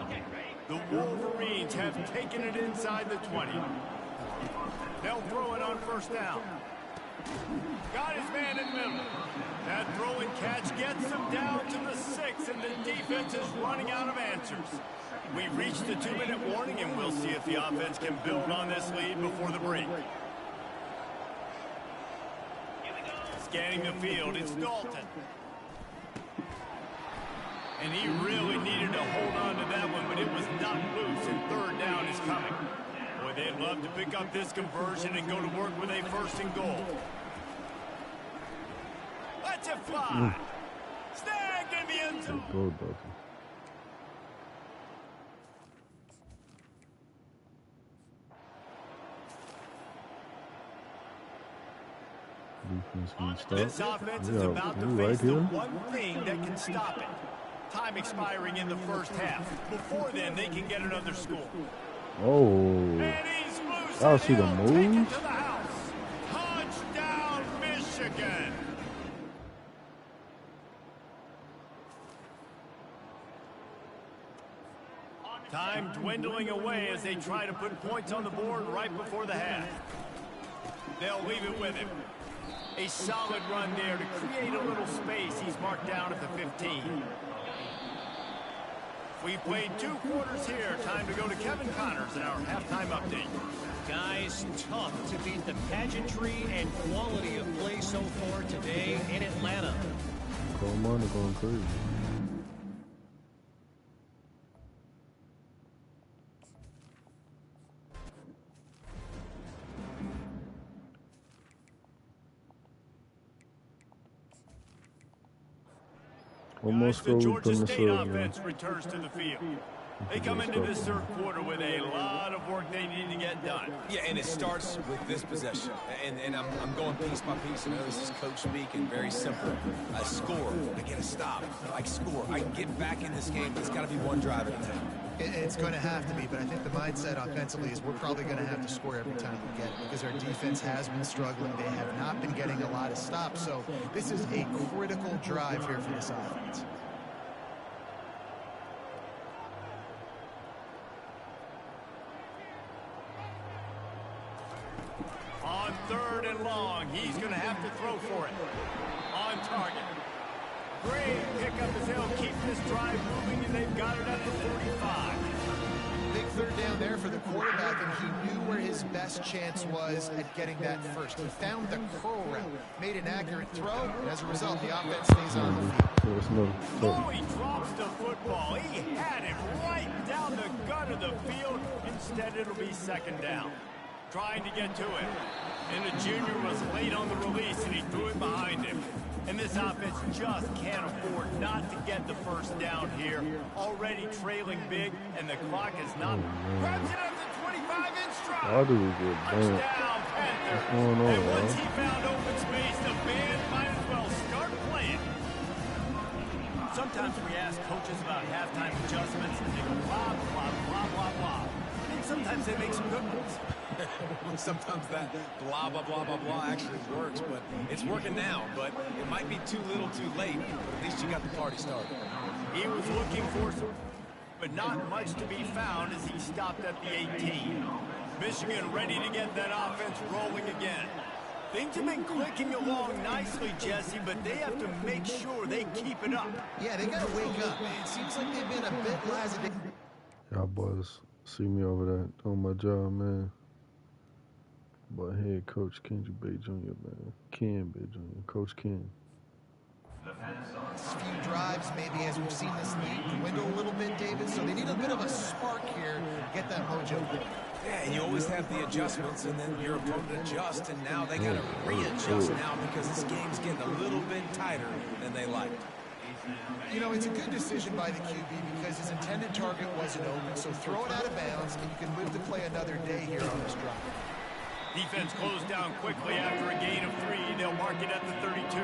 The Wolverines have taken it inside the 20. They'll throw it on first down. Got his man in the middle. That throw and catch gets him down to the 6, and the defense is running out of answers. We've reached the 2-minute warning, and we'll see if the offense can build on this lead before the break. Scanning the field, it's Dalton. And he really needed to hold on to that one, but it was not loose, and 3rd down is coming. Boy, they'd love to pick up this conversion and go to work with a 1st and goal. Let's it fly. Snagged in the end zone.
Go, Dalton.
This offense is about to face the one thing that can stop it. Time expiring in the first half. Before then, they can get another score.
Oh.
And he's loose.
I'll see the moves.
To the house. Touchdown, Michigan. Time dwindling away as they try to put points on the board right before the half. They'll leave it with him. A solid run there to create a little space. He's marked down at the 15. We played 2 quarters here. Time to go to Kevin Connors in our halftime update.
Guys, tough to beat the pageantry and quality of play so far today in Atlanta.
Coleman are going crazy.
Guys, the Georgia State offense returns to the field. They come into this third quarter with a lot of work they need to get done.
Yeah, and it starts with this possession. And I'm going piece by piece. I know this is coach speaking, very simple. I score, I get a stop. I score, I get back in this game. It's got to be one drive at a time.
It's going to have to be, but I think the mindset offensively is we're probably going to have to score every time we get it because our defense has been struggling. They have not been getting a lot of stops, so this is a critical drive here for this offense.
On 3rd and long, he's going to have to throw for it. On target. Great pickup as they'll keep this drive moving, and they've got it at the 35.
Big third down there for the quarterback, and he knew where his best chance was at getting that first. He found the curl route, made an accurate throw, and as a result, the offense stays on the field.
Oh, he drops the football. He had it right down the gut of the field. Instead, it'll be 2nd down. Trying to get to it. And the junior was late on the release, and he threw it behind him. And this offense just can't afford not to get the first down here. Already trailing big, and the clock is not. Grabs it up to 25-inch stride.
How do we get banned?
Touchdown, Panther.
What's going on,
And once
man?
he found open space, the band might as well start playing. Sometimes we ask coaches about halftime adjustments, and they go blah, blah, blah, blah, blah. And sometimes they make some good ones.
Sometimes that blah, blah, blah, blah, blah actually works, but it's working now. But it might be too little too late, but at least you got the party started.
He was looking for some, but not much to be found as he stopped at the 18. Michigan ready to get that offense rolling again. Things have been clicking along nicely, Jesse, but they have to make sure they keep it up.
Yeah, they got to wake up. It seems like they've been a bit lackadaisical.
Y'all boys see me over there doing my job, man. But head coach Kenji Bay Jr., man. Ken Bay Jr., Coach Ken.
Few drives, maybe as we've seen this lead dwindle a little bit, David. So they need a bit of a spark here, get that mojo going.
Yeah, and you always have the adjustments, and then your opponent adjusts, and now they got to readjust now because this game's getting a little bit tighter than they liked.
You know, it's a good decision by the QB because his intended target wasn't open. So throw it out of bounds, and you can live to play another day here on this drive.
Defense closed down quickly after a gain of 3. They'll mark it at the 32.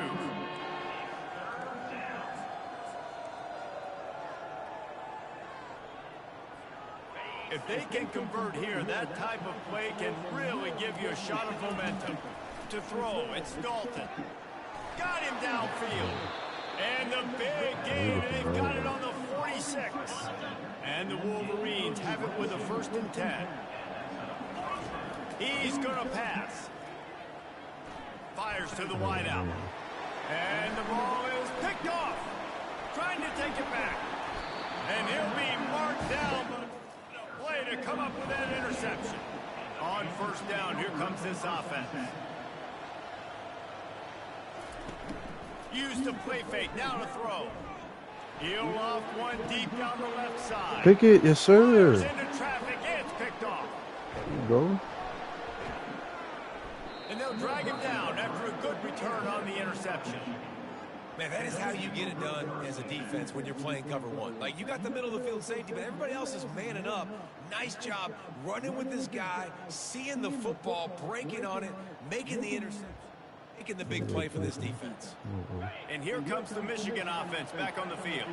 If they can convert here, that type of play can really give you a shot of momentum. To throw, it's Dalton. Got him downfield. And the big gain, and they've got it on the 46. And the Wolverines have it with a 1st and 10. He's going to pass. Fires to the wideout. And the ball is picked off. Trying to take it back. And he'll be marked down, but a play to come up with that interception. On 1st down, here comes this offense. Used to play fake, now to throw. He'll off one deep down the left side.
Pick it, yes sir.
Fires into traffic, it's picked off.
There you go.
And they'll drag him down after a good return on the interception.
Man, that is how you get it done as a defense when you're playing cover 1. Like, you got the middle of the field safety, but everybody else is manning up. Nice job running with this guy, seeing the football, breaking on it, making the interception, making the big play for this defense.
And here comes the Michigan offense back on the field.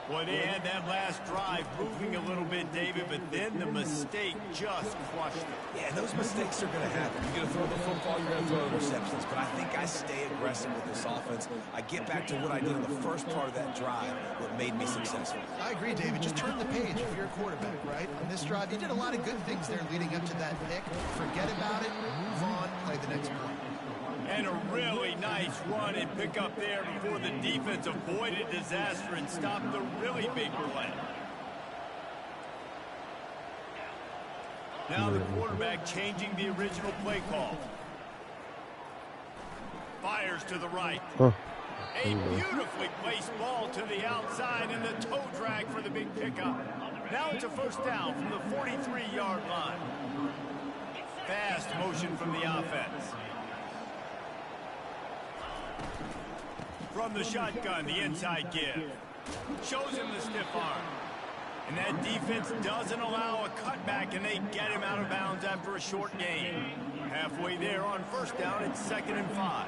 Boy, they had that last drive moving a little bit, David, but then the mistake just crushed it.
Yeah, those mistakes are going to happen. You're going to throw the football, you're going to throw interceptions, but I think I stay aggressive with this offense. I get back to what I did in the first part of that drive, what made me successful.
I agree, David. Just turn the page if you're a quarterback, right? On this drive, you did a lot of good things there leading up to that pick. Forget about it, move on, play the next play.
And a really nice run and pick up there before the defense avoided disaster and stopped the really big play. Now the quarterback changing the original play call. Fires to the right. A beautifully placed ball to the outside and the toe drag for the big pickup. Now it's a first down from the 43-yard line. Fast motion from the offense. From the shotgun, the inside give. Shows him the stiff arm. And that defense doesn't allow a cutback, and they get him out of bounds after a short gain. Halfway there on first down, it's 2nd and 5.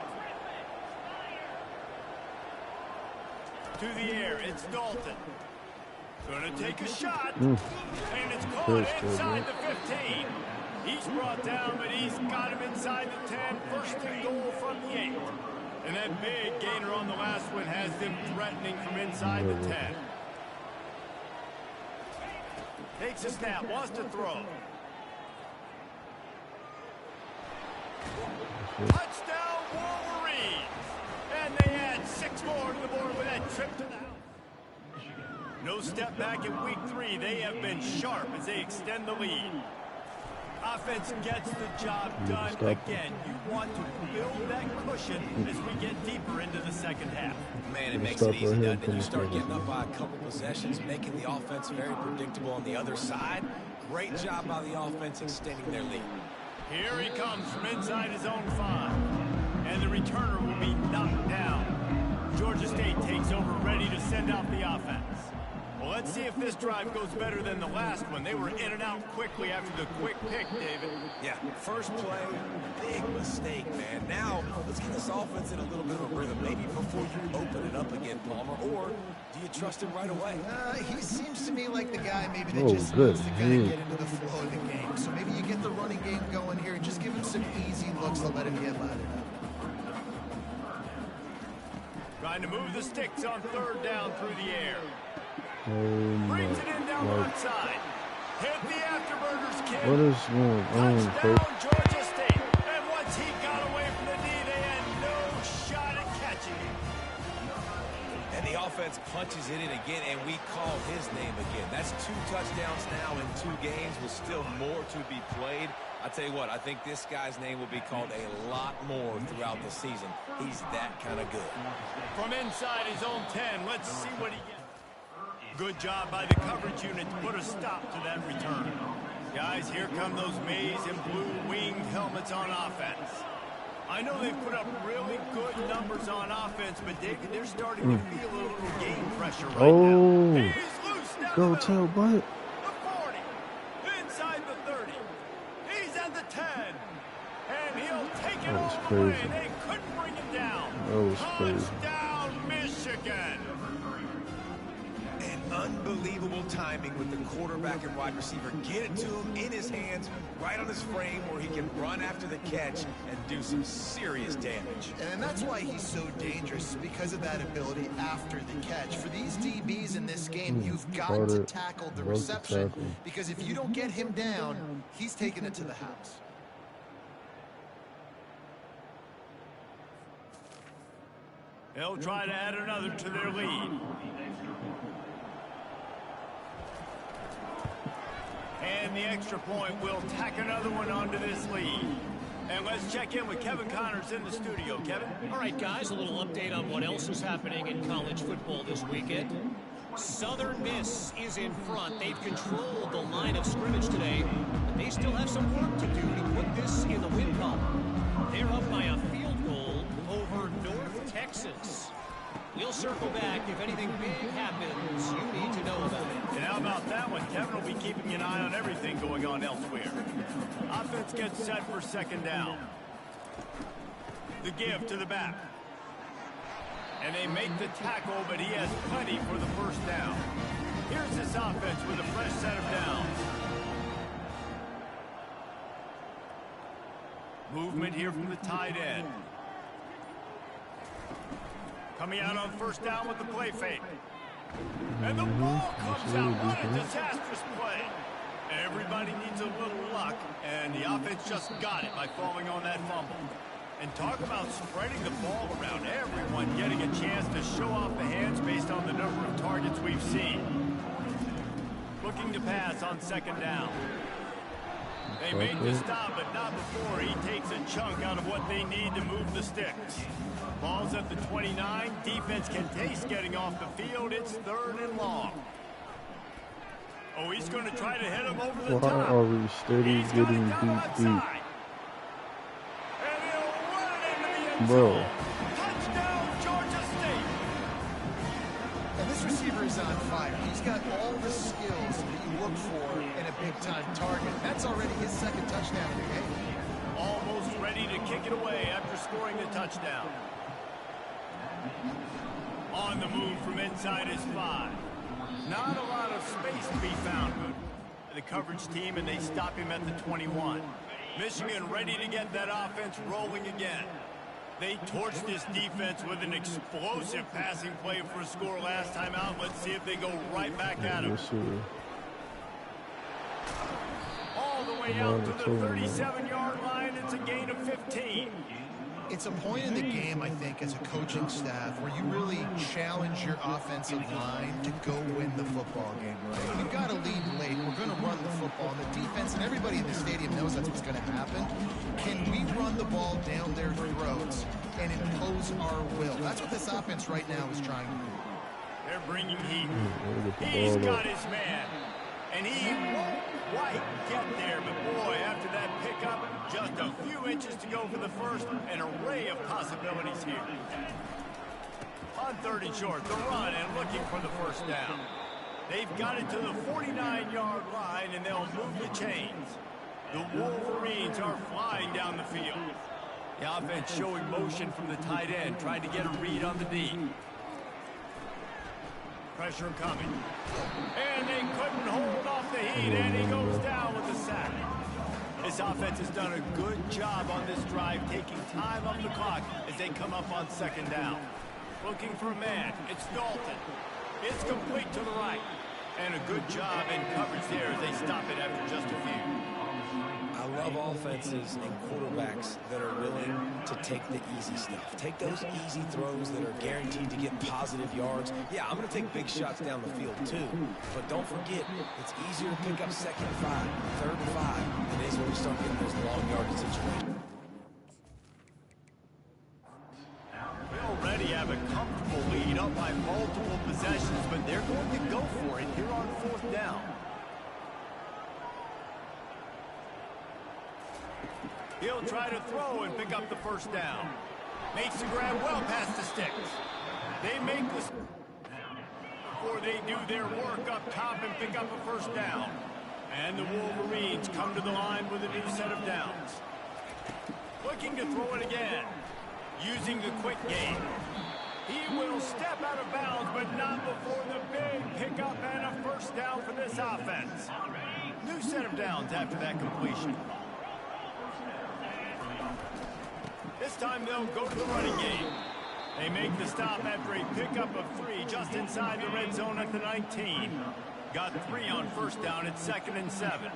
To the air, it's Dalton. Gonna take a shot, and it's caught inside the 15. He's brought down, but he's got him inside the 10. First and goal from the 8. And that big gainer on the last one has them threatening from inside the 10. Takes a snap, wants to throw. Touchdown, Wolverines! And they add 6 more to the board with that trip to the house. No step back in week 3. They have been sharp as they extend the lead. Offense gets the job done. Again, you want to build that cushion as we get deeper into the second half.
Man, it makes it easy, doesn't it? You start getting up by a couple possessions, making the offense very predictable on the other side. Great job by the offense extending their lead.
Here he comes from inside his own 5. And the returner will be knocked down. Georgia State takes over, ready to send out the offense. Well, let's see if this drive goes better than the last one. They were in and out quickly after the quick pick, David.
Yeah, first play, big mistake, man. Now, let's get this offense in a little bit of a rhythm. Maybe before you open it up again, Palmer, or do you trust him right away?
He seems to me like the guy maybe that just needs to kind of get into the flow of the game. So maybe you get the running game going here and just give him some easy looks to let him get by it.
Trying to move the sticks on 3rd down through the air.
Brings
it in down the right side. Hit the afterburners, kid.
What is going on,
Touchdown, Georgia State. And once he got away from the knee, they had no shot at catching him.
And the offense punches it in again, and we call his name again. That's 2 touchdowns now in 2 games with still more to be played. I tell you what, I think this guy's name will be called a lot more throughout the season. He's that kind of good.
From inside his own 10, let's see what he gets. Good job by the coverage unit to put a stop to that return. Guys, here come those maize and blue winged helmets on offense. I know they've put up really good numbers on offense, but David, they're starting to feel a little game pressure right now. He's loose down
go
the
tell butt.
The 40, inside the 30. He's at the 10, and he'll take it all the way. They couldn't bring him down.
That was crazy.
Touchdown, Michigan.
Unbelievable timing with the quarterback and wide receiver. Get it to him in his hands, right on his frame where he can run after the catch and do some serious damage.
And that's why he's so dangerous, because of that ability after the catch. For these DBs in this game, you've got to tackle the reception, because if you don't get him down, he's taking it to the house.
They'll try to add another to their lead. And the extra point will tack another one onto this lead. And let's check in with Kevin Connors in the studio. Kevin?
All right, guys, a little update on what else is happening in college football this weekend. Southern Miss is in front. They've controlled the line of scrimmage today, but they still have some work to do to put this in the win column. They're up by a field goal over North Texas. We'll circle back. If anything big happens, you need to know about it.
And how about that one? Kevin will be keeping an eye on everything going on elsewhere. Offense gets set for 2nd down. The give to the back. And they make the tackle, but he has plenty for the first down. Here's this offense with a fresh set of downs. Movement here from the tight end. Coming out on 1st down with the play fake. And the ball comes out. What a disastrous play. Everybody needs a little luck, and the offense just got it by falling on that fumble. And talk about spreading the ball around. Everyone getting a chance to show off the hands based on the number of targets we've seen. Looking to pass on 2nd down. They made the stop, but not before he takes a chunk out of what they need to move the sticks. Ball's at the 29. Defense can taste getting off the field. It's 3rd and long. Oh, he's going to try to hit him over the top.
Why are we steady getting deep? Bro.
Touchdown, Georgia State.
And this receiver is on fire. He's got all the skills that you look for in a big-time target. That's already his 2nd touchdown in the game.
Almost ready to kick it away after scoring the touchdown. On the move from inside his 5. Not a lot of space to be found. The coverage team, and they stop him at the 21. Michigan ready to get that offense rolling again. They torched this defense with an explosive passing play for a score last time out. Let's see if they go right back at him. All the way out to the 37-yard line. It's a gain of 15.
It's a point in the game, I think, as a coaching staff where you really challenge your offensive line to go win the football game, right? We've got to lead late. We're going to run the football. And the defense and everybody in the stadium knows that's what's going to happen. Can we run the ball down their throats and impose our will? That's what this offense right now is trying to do.
They're bringing heat. He's got his man. And he won't quite get there, but boy, after that pickup, just a few inches to go for the first. An array of possibilities here. On 3rd and short, the run and looking for the first down. They've got it to the 49-yard line, and they'll move the chains. The Wolverines are flying down the field. The offense showing motion from the tight end, trying to get a read on the D. Pressure coming. And they couldn't hold off the heat, and he goes down with the sack. This offense has done a good job on this drive, taking time off the clock as they come up on 2nd down. Looking for a man. It's Dalton. It's complete to the right. And a good job in coverage there as they stop it after just a few.
I love offenses and quarterbacks that are willing to take the easy stuff. Take those easy throws that are guaranteed to get positive yards. Yeah, I'm going to take big shots down the field too. But don't forget, it's easier to pick up 2nd and 5, 3rd and 5, and that's when we start getting those long yardage situations.
They already have a comfortable lead up by multiple possessions, but they're going to go for it here on 4th down. He'll try to throw and pick up the first down. Makes the grab well past the sticks. They make this before they do their work up top and pick up a first down. And the Wolverines come to the line with a new set of downs. Looking to throw it again. Using the quick game. He will step out of bounds, but not before the big pickup and a first down for this offense. New set of downs after that completion. This time they'll go to the running game. They make the stop after a pickup of 3 just inside the red zone at the 19. Got 3 on first down at 2nd and 7.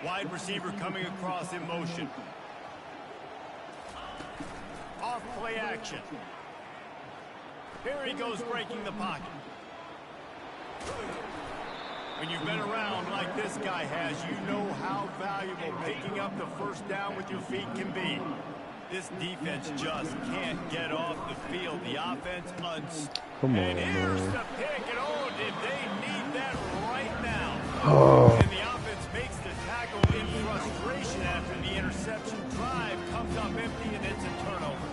Wide receiver coming across in motion. Off play action. Here he goes breaking the pocket. When you've been around like this guy has, you know how valuable picking up the first down with your feet can be. This defense just can't get off the field. The offense
Come on,
and here's
man.
the pick, and oh, did they need that right now.
Oh.
And the offense makes the tackle in frustration after the interception. Drive comes up empty, and it's a turnover.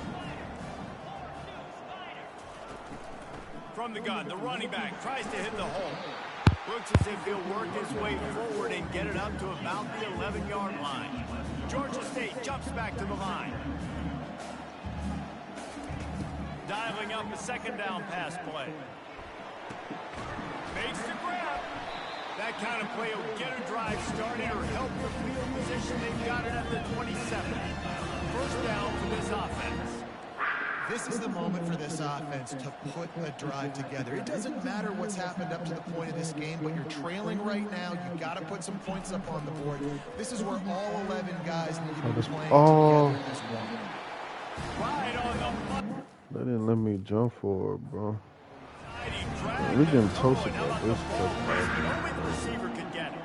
From the gun, the running back tries to hit the hole. Looks as if he'll work his way forward and get it up to about the 11-yard line. Georgia State jumps back to the line. Dialing up a 2nd down pass play. Makes the grab. That kind of play will get a drive started or help the field position. They've got it at the 27. First down for this offense.
This is the moment for this offense to put a drive together. It doesn't matter what's happened up to the point of this game, but you're trailing right now. You've got to put some points up on the board. This is where all 11 guys need to be playing together at this point.
Right on the...
They didn't let me jump for it, bro. We getting toasted by this stuff.
Only the receiver could get it.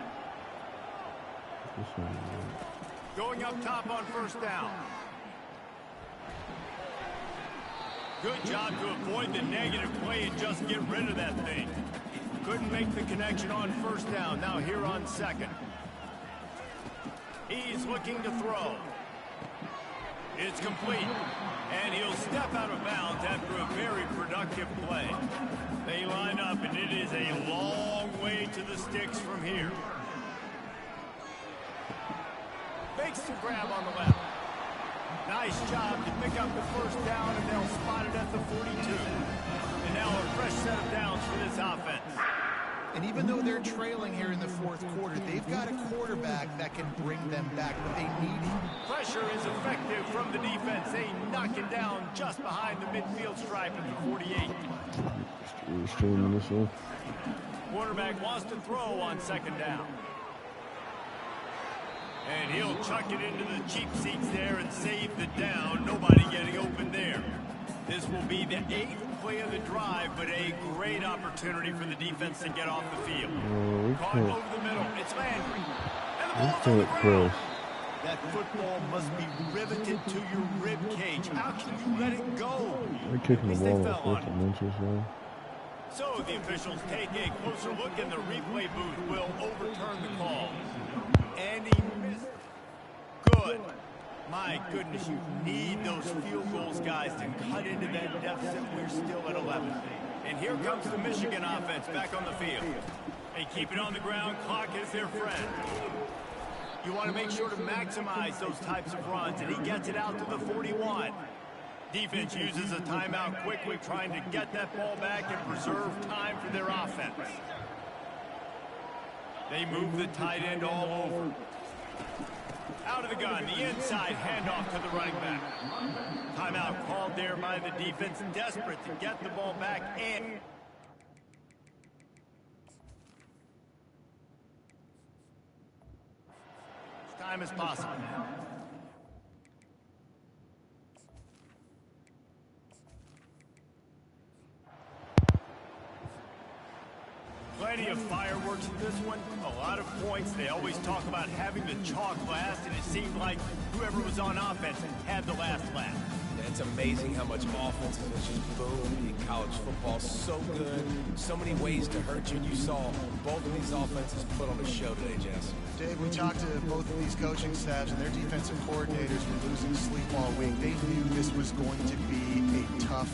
Going up top on first down. Good job to avoid the negative play and just get rid of that thing. Couldn't make the connection on first down. Now here on second. He's looking to throw. It's complete. And he'll step out of bounds after a very productive play. They line up, and it is a long way to the sticks from here. Makes the grab on the left. Nice job to pick up the first down, and they'll spot it at the 42. And now a fresh set of downs for this offense.
And even though they're trailing here in the fourth quarter, they've got a quarterback that can bring them back, but they need him.
Pressure is effective from the defense. They knock him down just behind the midfield stripe at the 48. Quarterback wants to throw on second down. And he'll chuck it into the cheap seats there and save the down. Nobody getting open there. This will be the 8th play of the drive, but a great opportunity for the defense to get off the field. Caught over the middle. It's Landry. And the ball's on the ground. That football must be riveted to your rib cage. How can you let it go?
They're kicking the ball at first dimensions, man.
So the officials take a closer look, and the replay booth will overturn the call. And he missed. Good. My goodness, you need those field goals, guys, to cut into that deficit. We're still at 11. And here comes the Michigan offense back on the field. They keep it on the ground. Clock is their friend. You want to make sure to maximize those types of runs, and he gets it out to the 41. Defense uses a timeout quickly, trying to get that ball back and preserve time for their offense. They move the tight end all over. Out of the gun, the inside handoff to the running back. Timeout called there by the defense, desperate to get the ball back and... time as possible. Plenty of fireworks in this one, a lot of points. They always talk about having the chalk last, and it seemed like whoever was on offense had the last laugh.
It's amazing how much offense has just boomed in college football. So good, so many ways to hurt you. And you saw both of these offenses put on a show today, Jess.
Dave, we talked to both of these coaching staffs, and their defensive coordinators were losing sleep all week. They knew this was going to be a tough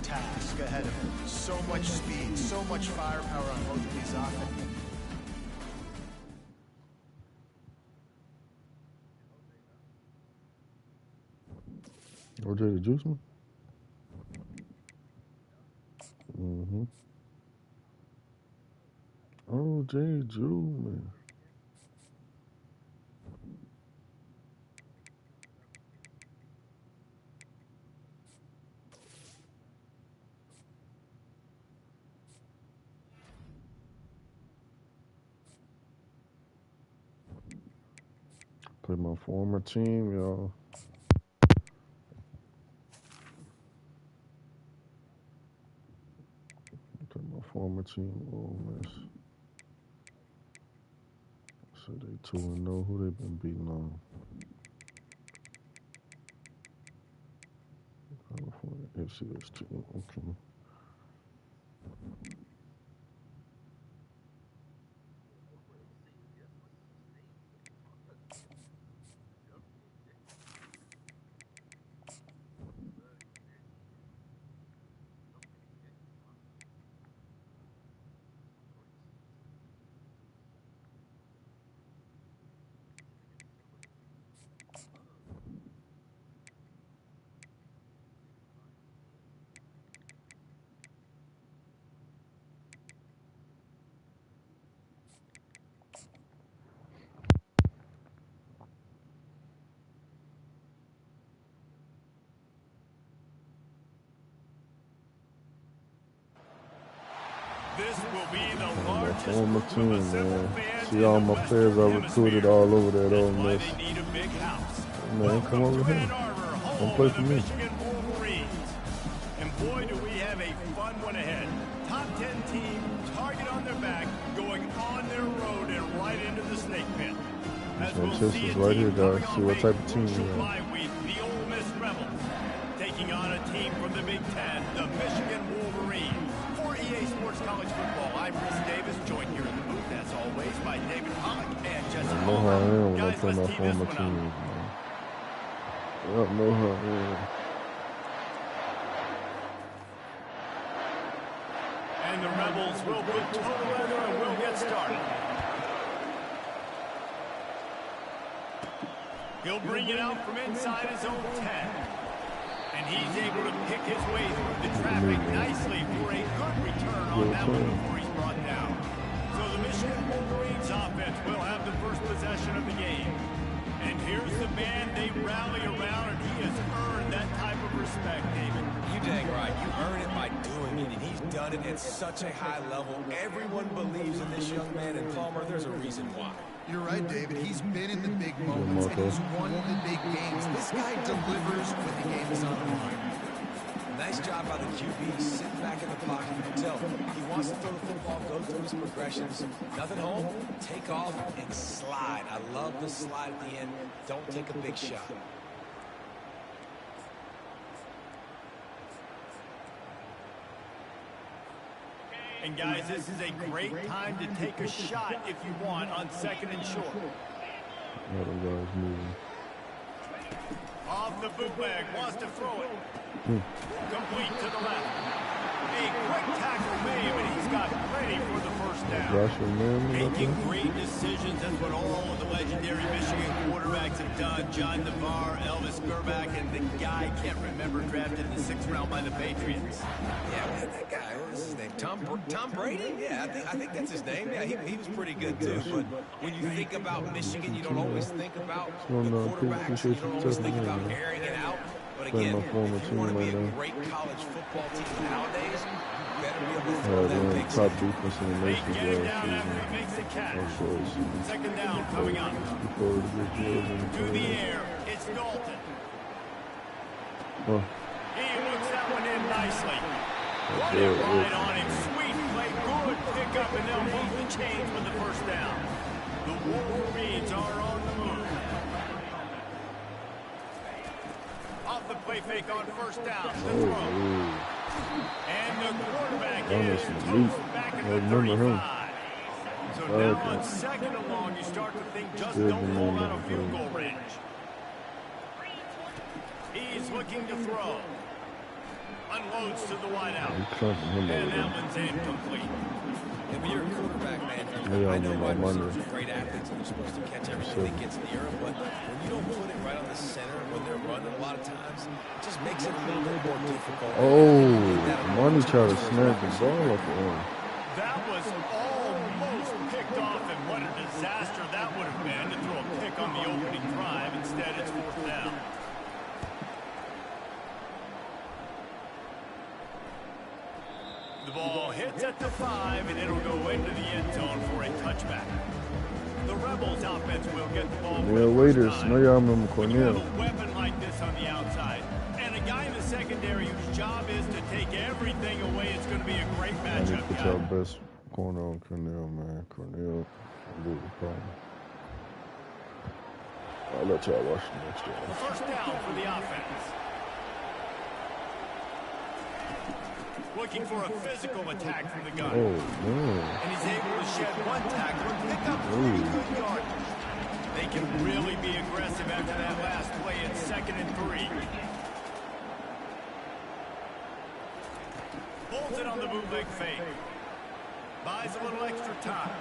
task ahead of them. So much speed, so much firepower on both of these offenses.
OJ the Juice Man? OJ Juice Man. Play my former team, y'all. Play my former team, Ole Miss. So they 2-0. Who they been beating on? California FCS team. Okay.
This will be the largest
former
group
team,
of civil
man.
fans
See
in
all
the
my
Western
players I recruited
Hemisphere.
all over that
That's
Ole
why
Miss.
they need a big house.
Man, come over
to
here.
Ann Arbor, home
Don't play
of
for
the
me.
Michigan Wolverines. And boy, do we have a fun one ahead. Top 10 team, target on their back, going on their road and right into the snake pit. as
Some
we'll see a
sisters right here,
team
guys.
coming
See what
off
type
a
of team we
crucial
have.
bye week, the Ole Miss Rebels, taking on a team from the Big Ten, the Michigan Wolverines. For EA Sports College Football, I'm Chris Davis, joined here in the booth, as always, by David Pollock and Jesse
I know how I
Palmer.
am when I
Guys,
play
let's
my
tee this
former
one
teams,
up.
man. I know how I am.
And the Rebels will put total weather and we'll get started. He'll bring it out from inside his own 10. And he's able to pick his way through the traffic nicely for a good return on that one before he's brought down. So the Michigan Wolverines offense will have the first possession of the game. And here's the man they rally around, and he has earned that type of respect, David.
You dang right. You earn it by doing it, and he's done it at such a high level. Everyone believes in this young man, and Palmer, there's a reason why.
You're right, David. He's been in the big moments, and he's won the big games. This guy delivers when the game is on the line.
Nice job by the QB, sitting back in the pocket. You can tell he wants to throw the football, go through his progressions. Nothing home, take off, and slide. I love the slide at the end. Don't take a big shot.
And guys, this is a great time to take a shot if you want on second and short.
All them guys moving.
Off the bootleg, wants to throw it. Complete to the left. A quick tackle made, but he's got plenty for the first down.
Joshua Mann,
Making great decisions. That's what all of the legendary Michigan quarterbacks have done. John Navarre, Elvis Gerback, and the guy, can't remember, drafted in the 6th round by the Patriots.
Yeah, man, that guy, what's his name? Tom Brady? Yeah, I think that's his name. Yeah, he was pretty good, too. But when you think about Michigan, you don't always think about the quarterbacks. You don't always think about airing it out. But again, if you want to be a great college football team nowadays, you better be able to throw that big
top defense in the
They
nation
get him
last
down after
season.
he makes the catch.
Of course.
Second down coming up.
Before the big deals in
To the air, it's Dalton.
Oh,
He looks that one in nicely. What a
good,
ride
good.
on him. Sweet play, good pickup, and they'll move the chains with the first down. The Wolverines are on the move. Off the play fake on first down. The throw. And the quarterback is toast back at the 35. So now on second and long, you start to think just don't fall out of field goal range. He's looking to throw. Unloads to the wideout. And that one's incomplete.
And when you're a quarterback, man,
Yeah,
I know wide
Monday.
receivers are great athletes and they're supposed to catch everything that gets near them, but when you don't put it right on the center when they're running a lot of times, it just makes it a little bit more difficult.
Money tried to snap the ball up the arm.
That was almost picked off, and what a disaster that would have been to throw a pick on the opening drive. Instead, it's fourth down. The ball hits at the 5, and it'll go into the end zone for a touchback. The Rebels offense will get the ball.
Yeah, waiters. Know y'all remember
When you have
Cornell.
a weapon like this on the outside, and a guy in the secondary whose job is to take everything away, it's going to be a great
I need to
matchup,
put
guys.
y'all best corner on Cornell, man. Cornell, little problem. I'll let y'all watch the next
The
one.
first down for the offense. Looking for a physical attack from the gun.
Oh, man.
And he's able to shed one tackle and pick up pretty good yardage. They can really be aggressive after that last play at 2nd and 3. Holds it on the bootleg fake. Buys a little extra time.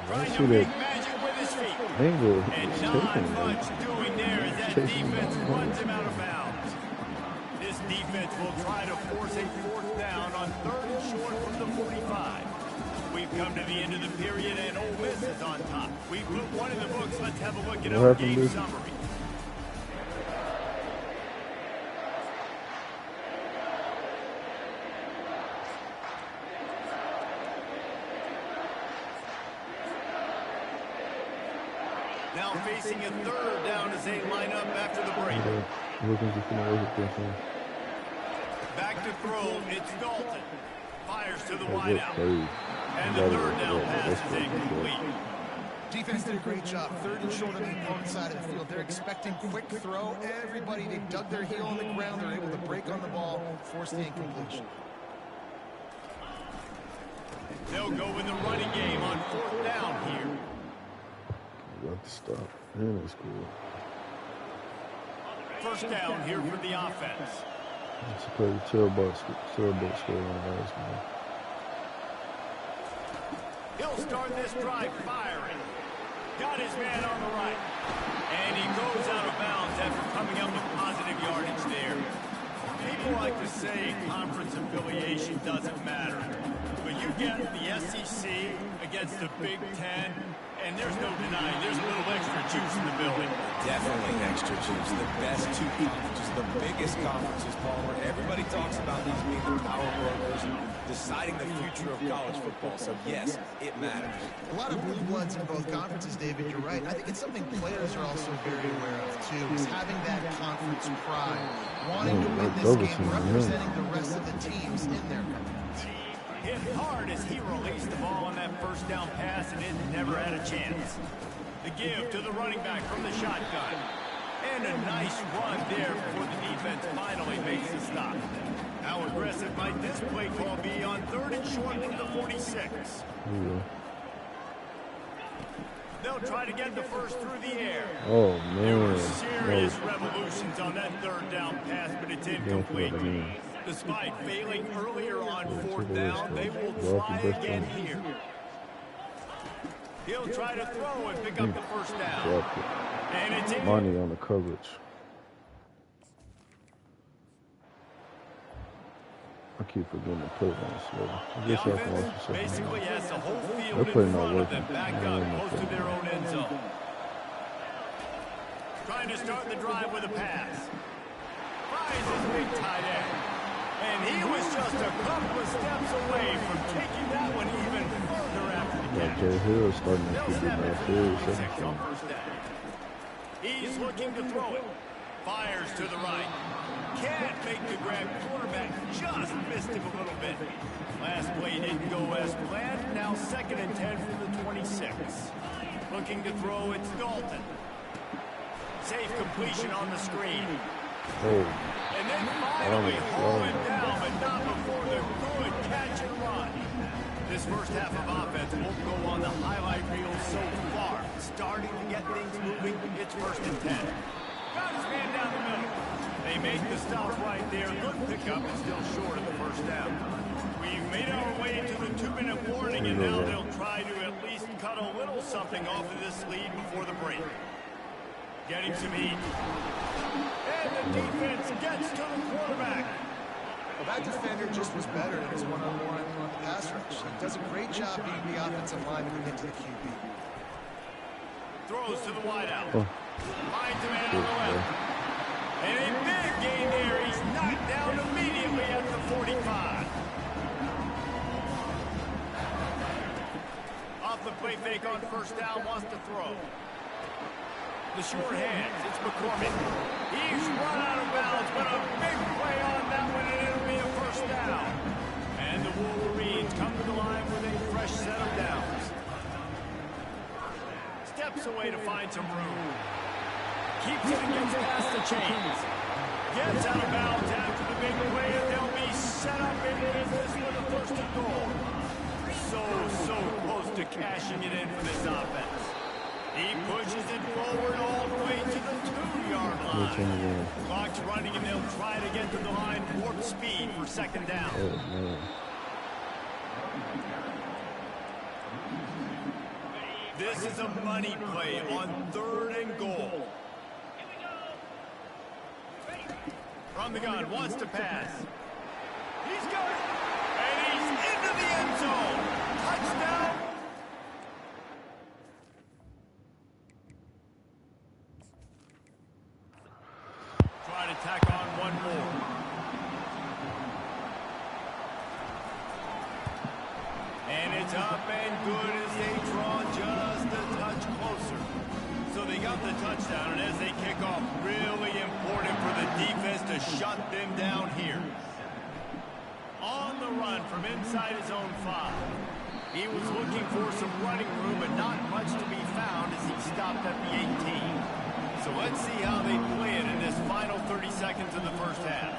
Trying to make magic with his feet.
Angle
And
is
not
taking
much doing there as that
chasing
defense
him.
runs him out of bounds. This defense will try to force a fourth down on 3rd and short from the 45. We've come to the end of the period, and Ole Miss is on top. We put one in the books. Let's have a look at
What
our
happened,
game
Luke?
summary. Now facing a 3rd down as they line up after the break. Back to throw, it's Dalton. Fires to the wideout. And the 3rd down pass is incomplete.
Defense did a great job. 3rd and short on the opponent's side of the field. They're expecting quick throw. Everybody, they dug their heel on the ground. They're able to break on the ball, force the incompletion.
They'll go with the running game on 4th down here.
Got to stop. And it's good.
1st down here for the offense.
Let's play the tailboat score on the last man.
He'll start this drive firing. Got his man on the right. And he goes out of bounds after coming up with positive yardage there. People like to say conference affiliation doesn't matter. But you get the SEC against the Big Ten, and there's no denying there's a little extra juice in the building.
Definitely extra juice. The best 2 conferences, the biggest conferences, Paul, where everybody talks about these being the power brokers and deciding the future of college football. So, yes, it matters.
A lot of blue bloods in both conferences, David. You're right. I think it's something players are also very aware of, too, is having that conference pride, wanting to win this game, representing the rest of the teams in their conference.
Hit hard as he released the ball on that 1st down pass, and it never had a chance. The give to the running back from the shotgun. And a nice run there before the defense finally makes the stop. How aggressive might this play call be on 3rd and short from the 46? They'll try to get the first through the air.
Oh, man.
There were serious revolutions on that 3rd down pass, but it's incomplete. Despite failing earlier on 4th down, they will try again here. He'll try to throw and pick up the 1st down. And it's in.
Money on the coverage. I keep forgetting to play on slow. I guess y'all can watch yourself.
Basically has the whole field in front of them, back up close to their own end zone. Trying to start the drive with a pass. Finds his big tight end. And he was just a couple of steps away from taking that one even further after the catch.
Joe Hill starting to keep it out there.
He's looking to throw it. Fires to the right. Can't make the grab. Quarterback just missed him a little bit. Last play didn't go as planned. Now 2nd and 10 from the 26. Looking to throw, it's Dalton. Safe completion on the screen.
Oh.
And then finally haul him down, but not before the good catch and run. This first half of offense won't go on the highlight reel so far. Starting to get things moving. It's 1st and 10. Got his man down the middle. They make the stop right there. Good pickup is still short of the 1st down. We've made our way to the 2-minute warning, and now they'll try to at least cut a little something off of this lead before the break. Getting some heat. And the defense gets to the quarterback.
Well, that defender just was better in his one-on-one on the pass rush. He does a great job being the offensive lineman to get to the QB.
Throws to the wideout. Finds a man on the left. And a big gain there. He's knocked down immediately at the 45. Off the play fake on 1st down, wants to throw. The short hands, it's McCormick. He's run out of bounds, but a big play on that one, and it'll be a 1st down. And the Wolverines come to the line with a fresh set of downs. Steps away to find some room. Keeps it and gets past the chains. Gets out of bounds after the big play, and they'll be set up in business with a 1st and goal. So close to cashing it in for this offense. He pushes it forward all the way to the 2-yard line. Clock's running, and they'll try to get to the line warp speed for 2nd down.
Oh, man.
This is a money play on 3rd and goal. From the gun, wants to pass. He's got it, and he's into the end zone. Touchdown. Try to tack on one more. And it's up and good as they draw just a touch closer. So they got the touchdown, and as they kick off, really important for the defense to shut them down here. On the run from inside his own 5. He was looking for some running room, but not much to be found as he stopped at the 18. So let's see how they play it in this final 30 seconds of the first half.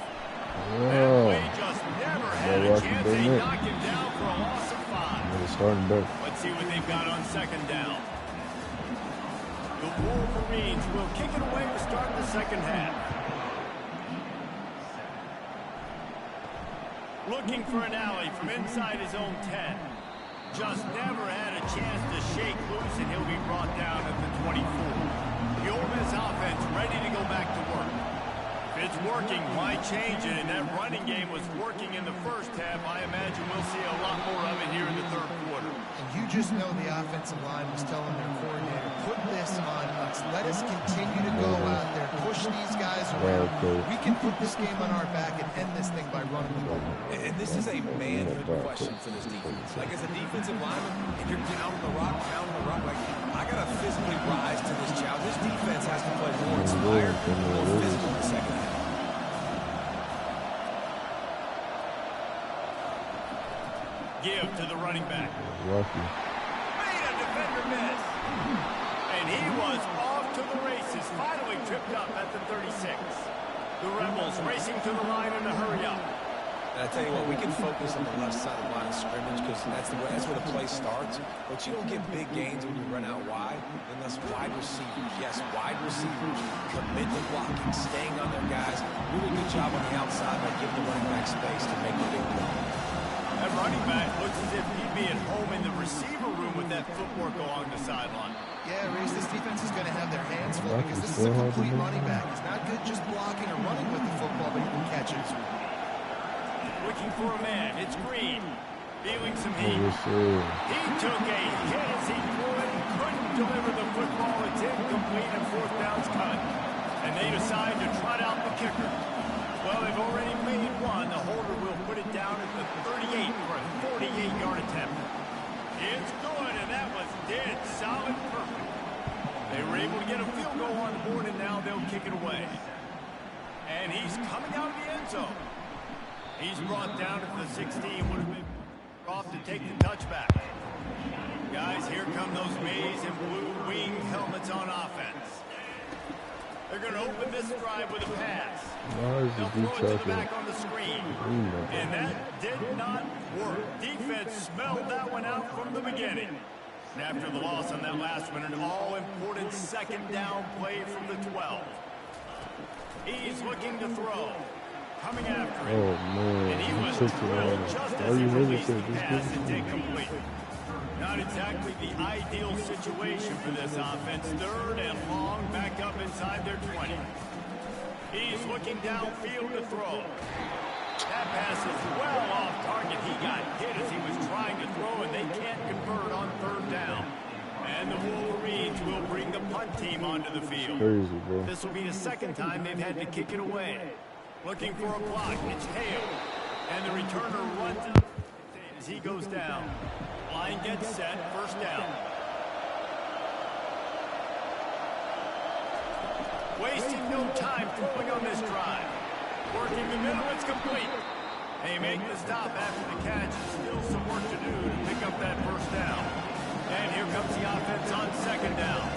Wow.
They just never had a chance. They knock him down for a loss of 5.
Starting back.
Let's see what they've got on second down. The Wolverines will kick it away to start the second half. Looking for an alley from inside his own 10. Just never had a chance to shake loose, and he'll be brought down at the 24. The Ole Miss offense ready to go back to work. If it's working, why change it? And that running game was working in the first half. I imagine we'll see a lot more of it here in the third quarter.
And you just know the offensive line was telling their coordinator, put this on us. Let us continue to go out there, push these guys around. We can put this game on our back and end this thing by running the ball.
And this is a manhood question for this defense. Like, as a defensive lineman, and you're pounding the rock, like, I got to physically rise to this challenge. This defense has to play more inspired, more physical in the second half.
Give to the running back.
Lucky.
Made a defender miss. And he was off to the races. Finally tripped up at the 36. The Rebels racing to the line in a hurry up.
And I tell you what, we can focus on the left side of the line of scrimmage because that's where the play starts. But you don't get big gains when you run out wide unless wide receivers. Yes, wide receivers commit to blocking, staying on their guys. Really good job on the outside by giving the running back space to make the big play.
That running back looks as if he'd be at home in the receiver room with that footwork along the sideline.
Yeah, Reese, this defense is going to have their hands full because this is a complete running back. It's not good just blocking or running with the football, but he can catch it as well.
Looking for a man. It's Green. Feeling some heat. He took a hit as he threw it. Couldn't deliver the football. It's incomplete and fourth down's cut. And they decide to trot out the kicker. Well, they've already made one. The holder will put it down at the 38 for a 48-yard attempt. It's good, and that was dead solid perfect. They were able to get a field goal on the board, and now they'll kick it away. And he's coming out of the end zone. He's brought down at the 16. Would have been off to take the touchback. Guys, here come those maize and blue wing helmets on offense. They're going to open this drive with a pass. They'll throw it to the back on the screen. And that did not work. Defense smelled that one out from the beginning. And after the loss on that last one, an all-important second down play from the 12. He's looking to throw. Coming after him.
Oh, man.
And he was drilled just as he released the pass. It's incomplete. Not exactly the ideal situation for this offense. Third and long, back up inside their 20. He's looking downfield to throw. That pass is well off target. He got hit as he was trying to throw, and they can't convert on third down. And the Wolverines will bring the punt team onto the field.
Crazy, bro.
This will be the second time they've had to kick it away. Looking for a block. It's Hale. And the returner runs up as he goes down. Line gets set. First down. Wasting no time throwing on this drive. Working the middle. It's complete. They make the stop after the catch. Still some work to do to pick up that first down. And here comes the offense on second down.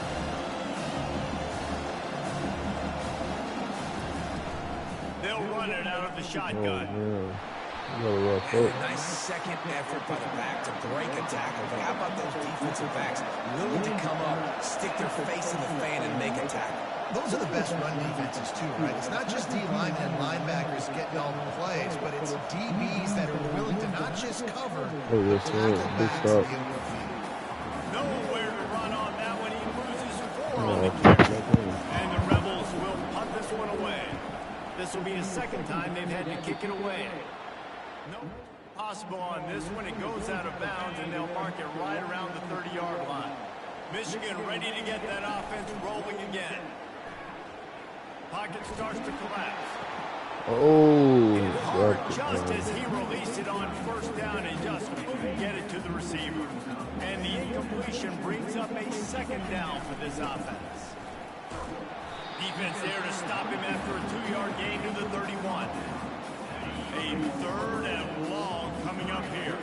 They'll run it out of the shotgun.
Nice second effort by the back to break a tackle. But how about those defensive backs willing to come up, stick their face in the fan, and make a tackle?
Those are the best run defenses, too, right? It's not just D-linemen and linebackers getting all the plays, but it's DBs that are willing to not just cover, but tackle backs in the open field.
Nowhere to run on that one. He loses 4 on the carry. And the Rebels will punt this one away. This will be the second time they've had to kick it away. No possible on this one. It goes out of bounds, and they'll mark it right around the 30-yard line. Michigan ready to get that offense rolling again. Pocket starts to collapse.
Oh,
Hard just as he released it on first down and just couldn't get it to the receiver. And the incompletion brings up a second down for this offense. Defense there to stop him after a 2-yard gain to the 31. A third and long coming up here.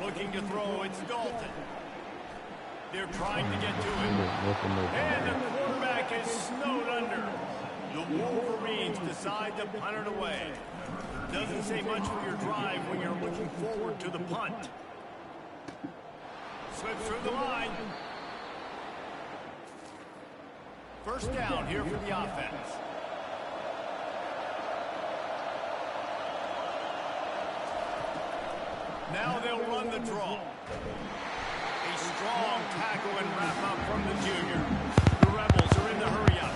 Looking to throw, it's Dalton. They're trying to get to him. And the quarterback is snowed under. The Wolverines decide to punt it away. Doesn't say much for your drive when you're looking forward to the punt. Slips through the line. First down here for the offense. Now they'll run the draw. A strong tackle and wrap up from the junior. The Rebels are in the hurry up.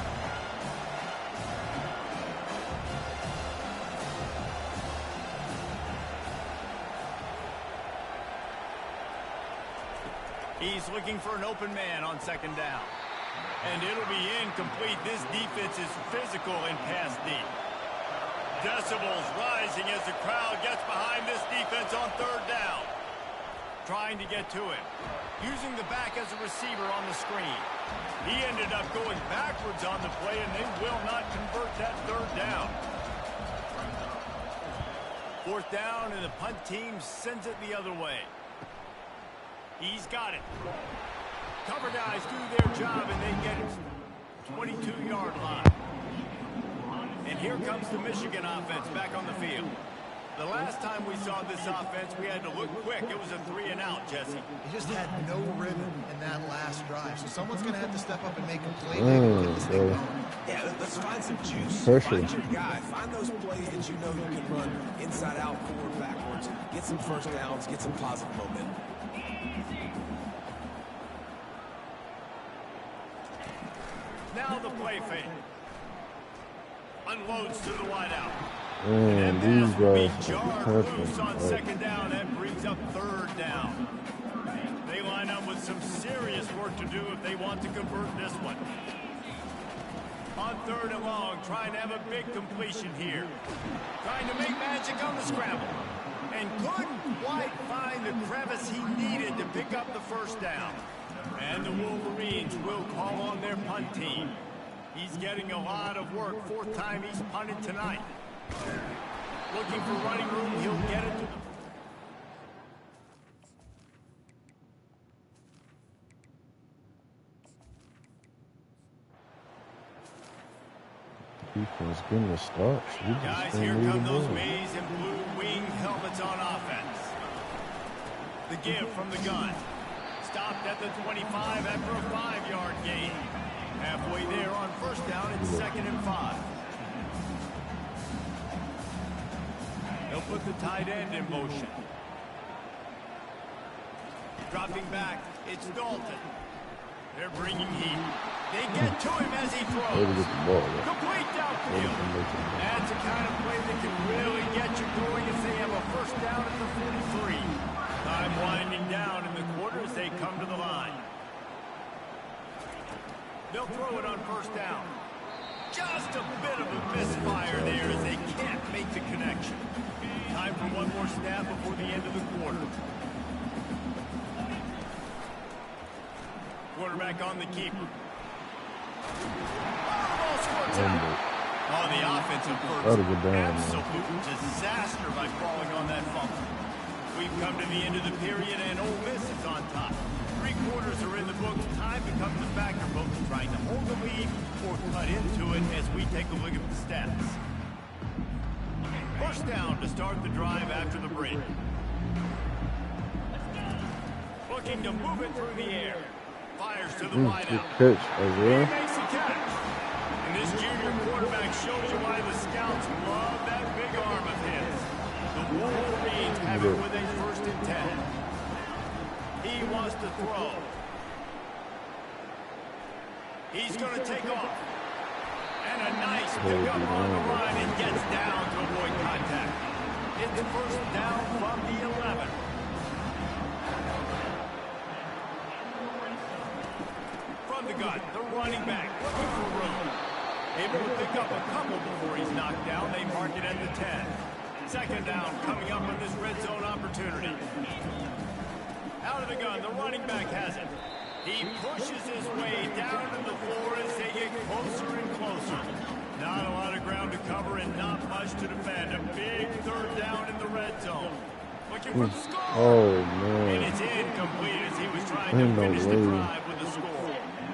He's looking for an open man on second down. And it'll be incomplete. This defense is physical and pass deep. Decibels rising as the crowd gets behind this defense on third down. Trying to get to him. Using the back as a receiver on the screen. He ended up going backwards on the play, and they will not convert that third down. Fourth down, and the punt team sends it the other way. He's got it. Cover guys do their job, and they get it. 22-yard line. And here comes the Michigan offense back on the field. The last time we saw this offense, we had to look quick. It was a 3-and-out, Jesse.
He just had no rhythm in that last drive. So someone's going to have to step up and make a play to get this thing going.
Yeah, let's find some juice.
Pressure.
Find your guy. Find those plays that you know you can run inside out, forward, backwards. Get some first downs. Get some positive momentum.
Now the play fake. Unloads to the wideout.
And these guys are
loose on second down. That brings up third down. They line up with some serious work to do if they want to convert this one. On third and long, trying to have a big completion here. Trying to make magic on the scramble. And couldn't quite find the crevice he needed to pick up the first down. And the Wolverines will call on their punt team. He's getting a lot of work. Fourth time he's punted tonight. Looking for running room. He'll get it to them.
Defense getting the stops.
Guys, here come those maize and blue wing helmets on offense. The give from the gun. Stopped at the 25 after a 5-yard gain. Halfway there on first down, it's 2nd and 5. He'll put the tight end in motion. Dropping back, it's Dalton. They're bringing heat. They get to him as he throws. Complete downfield. That's the kind of play that can really get you going as they have a first down at the 43. Time winding down in the quarter as they come to the line. They'll throw it on first down. Just a bit of a misfire there as they can't make the connection. Time for one more snap before the end of the quarter. Quarterback on the keeper. Oh, the offensive first. Absolute disaster by falling on that fumble. We've come to the end of the period, and Ole Miss is on top. 3 quarters are in the books. Time becomes a factor, both trying to hold the lead or cut into it as we take a look at the stats. First down to start the drive after the break. Looking to move it through the air. Fires to the wideout. He makes a catch. And this junior quarterback shows you why the scouts love that big arm of his. The Wolverines have it with a 1st and 10. He wants to throw. He's going to take off. And a nice pickup on the line and gets down to avoid contact. It's first down from the 11. From the gun, the running back looking for room. Able to pick up a couple before he's knocked down. They mark it at the 10. Second down coming up on this red zone opportunity. Out of the gun, the running back has it. He pushes his way down to the floor as they get closer and closer. Not a lot of ground to cover and not much to defend. A big third down in the red zone. Looking for the score.
Oh,
And
man.
it's incomplete as he was trying
Ain't
to
no
finish the
way.
drive with a score.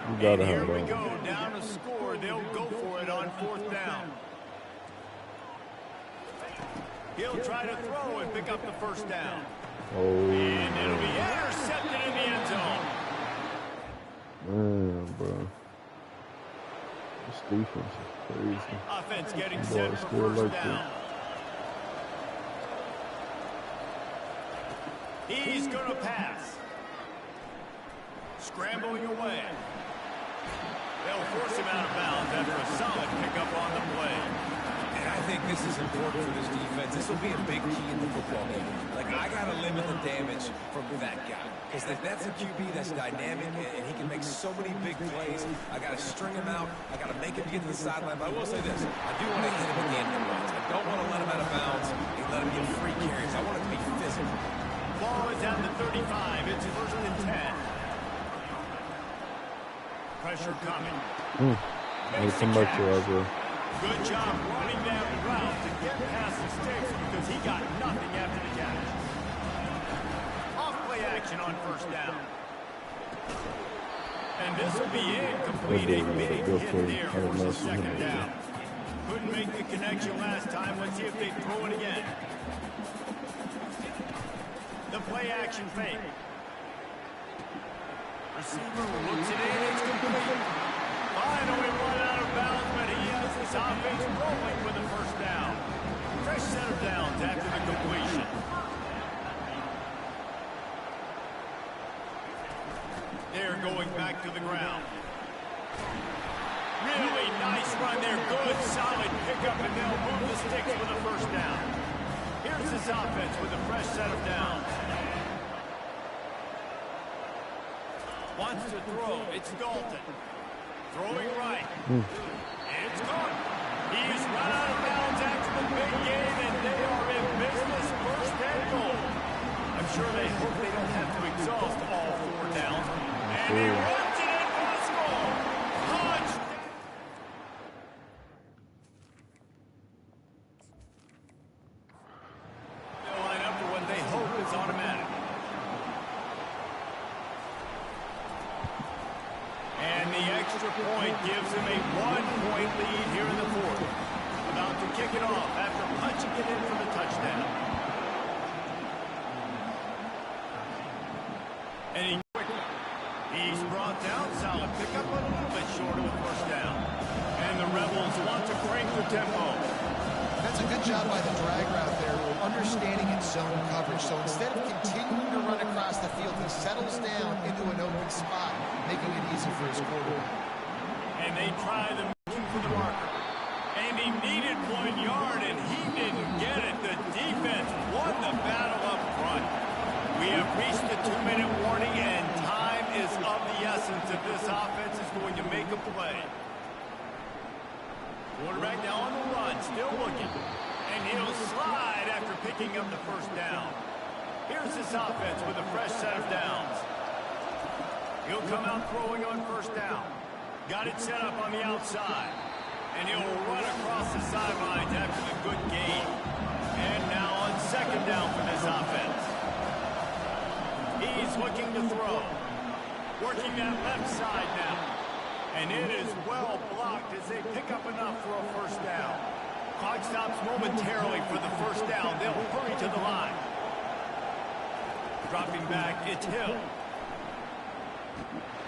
You gotta
And here
have
we
that.
go, down a score. They'll go for it on 4th down. He'll try to throw and pick up the 1st down.
Oh,
And it'll be
man.
intercepted in the end zone.
Man, bro. This defense is crazy.
Offense getting
Boy,
set
it's
for
still
1st
like
down. He's going to pass. Scrambling away. They'll force him out of bounds after a solid pickup on the play.
And I think this is important for this defense. This will be a big key in the football game. Like, I got to limit the damage from that guy. Because that's a QB that's dynamic, and he can make so many big plays. I got to string him out. I got to make him get to the sideline. But I will say this. I do want to hit him at the end of the runs. I don't want to let him out of bounds and let him get free carries. I want it to be physical.
Ball is at the 35. It's 1st and 10. Pressure coming.
Let's come back to us, bro.
Good job running that route to get past the sticks because he got nothing after the catch. Off play action on 1st down. And this will be incomplete. A big hit there for the 2nd down. Couldn't make the connection last time. Let's see if they throw it again. The play action fake. Receiver looks it in. It's complete. Finally run out of bounds, but he has his offense rolling for the 1st down. Fresh set of downs after the completion. They're going back to the ground. Really nice run there. Good, solid pickup, and they'll move the sticks for the 1st down. Here's his offense with a fresh set of downs. Wants to throw. It's Dalton. Throwing right. It's gone. He's run out of bounds after the big game, and they are in business. 1st and goal. I'm sure they hope they don't have to exhaust all 4 downs. And he runs it in for the score. Touchdown. They'll line up for what they hope is automatic. And the extra point gives him a 1-point lead here in the 4th. About to kick it off after punching it in for the touchdown. And he's brought down. Solid pickup, but a little bit short of the 1st down. And the Rebels want to crank the tempo.
That's a good job by the drag route there, understanding its zone coverage. So instead of continuing to run across the field, he settles down into an open spot, making it easy for his quarterback.
And they try the motion for the marker. And he needed 1 yard, and he didn't get it. The defense won the battle up front. We have reached the 2-minute warning, and time is of the essence if this offense is going to make a play. Quarterback now on the run, still looking. And he'll slide after picking up the 1st down. Here's this offense with a fresh set of downs. He'll come out throwing on 1st down. Got it set up on the outside. And he'll run across the sidelines after the good gain. And now on 2nd down for this offense. He's looking to throw. Working that left side now. And it is well blocked as they pick up enough for a 1st down. Clock stops momentarily for the 1st down. They'll hurry to the line. Dropping back, it's Hill.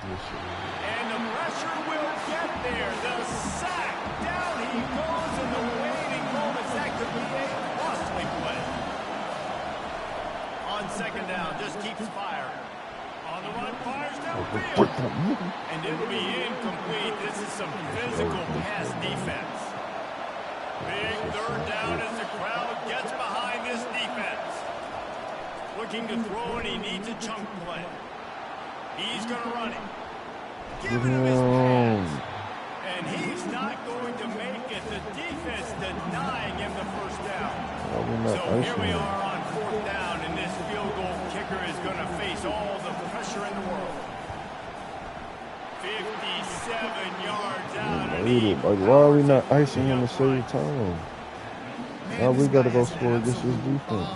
And the pressure will get there. The sack. Down he goes in the waning moments. That could be a costly play. On 2nd down, just keeps firing. On the run, fires downfield. And it'll be incomplete. This is some physical pass defense. Big 3rd down as the crowd gets behind this defense. Looking to throw, and he needs a chunk play. He's going to run it. Giving him his pass. And he's not going to make it. The defense denying him the 1st down. So here we are on 4th down, and this field goal kicker is going to face all the pressure in the world. 57 yards out.
Like, why are we not icing him to save time? Now we got to go score against this defense.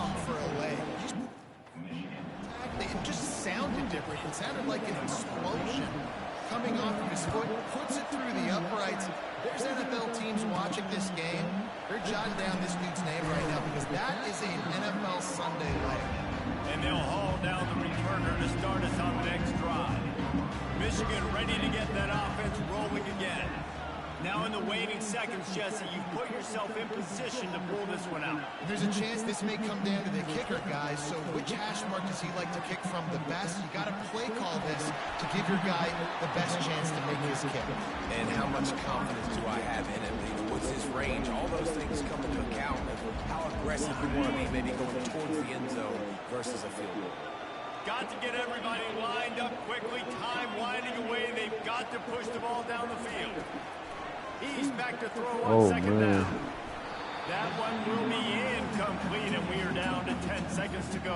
watching this game, they're jotting down this dude's name right now because that is an NFL Sunday leg.
And they'll haul down the returner to start us on the next drive. Michigan ready to get that offense rolling again. Now in the waning seconds, Jesse, you put yourself in position to pull this one out.
There's a chance this may come down to the kicker, guys. So which hash mark does he like to kick from the best? You got to play call this to give your guy the best chance to make his kick.
And how much confidence do I have in him? What's his range? All those things come into account of how aggressive you want to be, maybe going towards the end zone versus a field goal.
Got to get everybody lined up quickly. Time winding away. They've got to push the ball down the field. He's back to throw on second down. That one will be incomplete, and we are down to 10 seconds to go.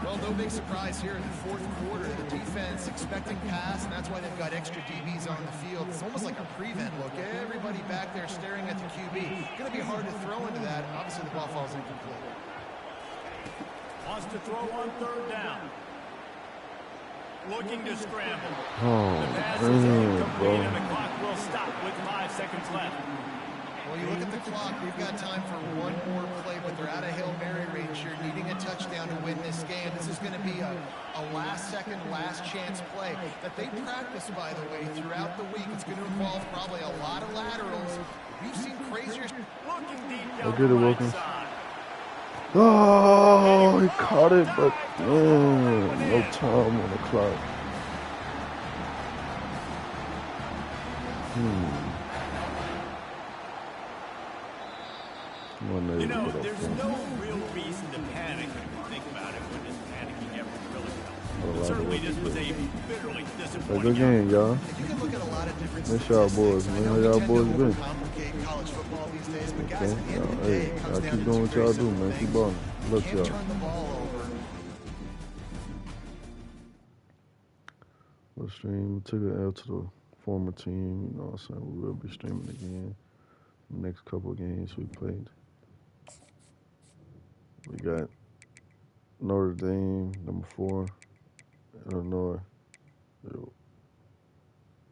Well, no big surprise here in the fourth quarter. The defense expecting pass, and that's why they've got extra DBs on the field. It's almost like a prevent look. Everybody back there staring at the QB. Going to be hard to throw into that. Obviously, the ball falls incomplete.
Wants to throw on third down. Looking to scramble.
Oh,
the pass is incomplete, and the clock will stop with 5 seconds left.
Well, you look at the clock, we've got time for one more play, but they're out of Hail Mary range here, needing a touchdown to win this game. This is going to be a last-second, last-chance play that they practice, by the way, throughout the week. It's going to involve probably a lot of laterals. We've seen crazier.
Looking deep down
I'll get it,
the right
Wilkins.
side.
Oh, he caught it, but no time on the clock.
You know, there's no real reason to panic when you think about it. When does panicking ever really help? Certainly, this was a bitterly disappointing
good game, y'all.
You can look at a lot of different
Miss y'all boys, man. How y'all boys been?
complicate college football these days, but guys,
Okay,
at the end of the
hey,
day, it comes
y'all
down
keep
to
doing
two
what y'all
very
do,
simple
man. Keep
things.
balling. Look,
Can't
y'all.
turn the ball over.
We'll stream. We took an L to the former team. You know what I'm saying? We will be streaming again. The next couple of games we played. We got Notre Dame, number 4, Illinois.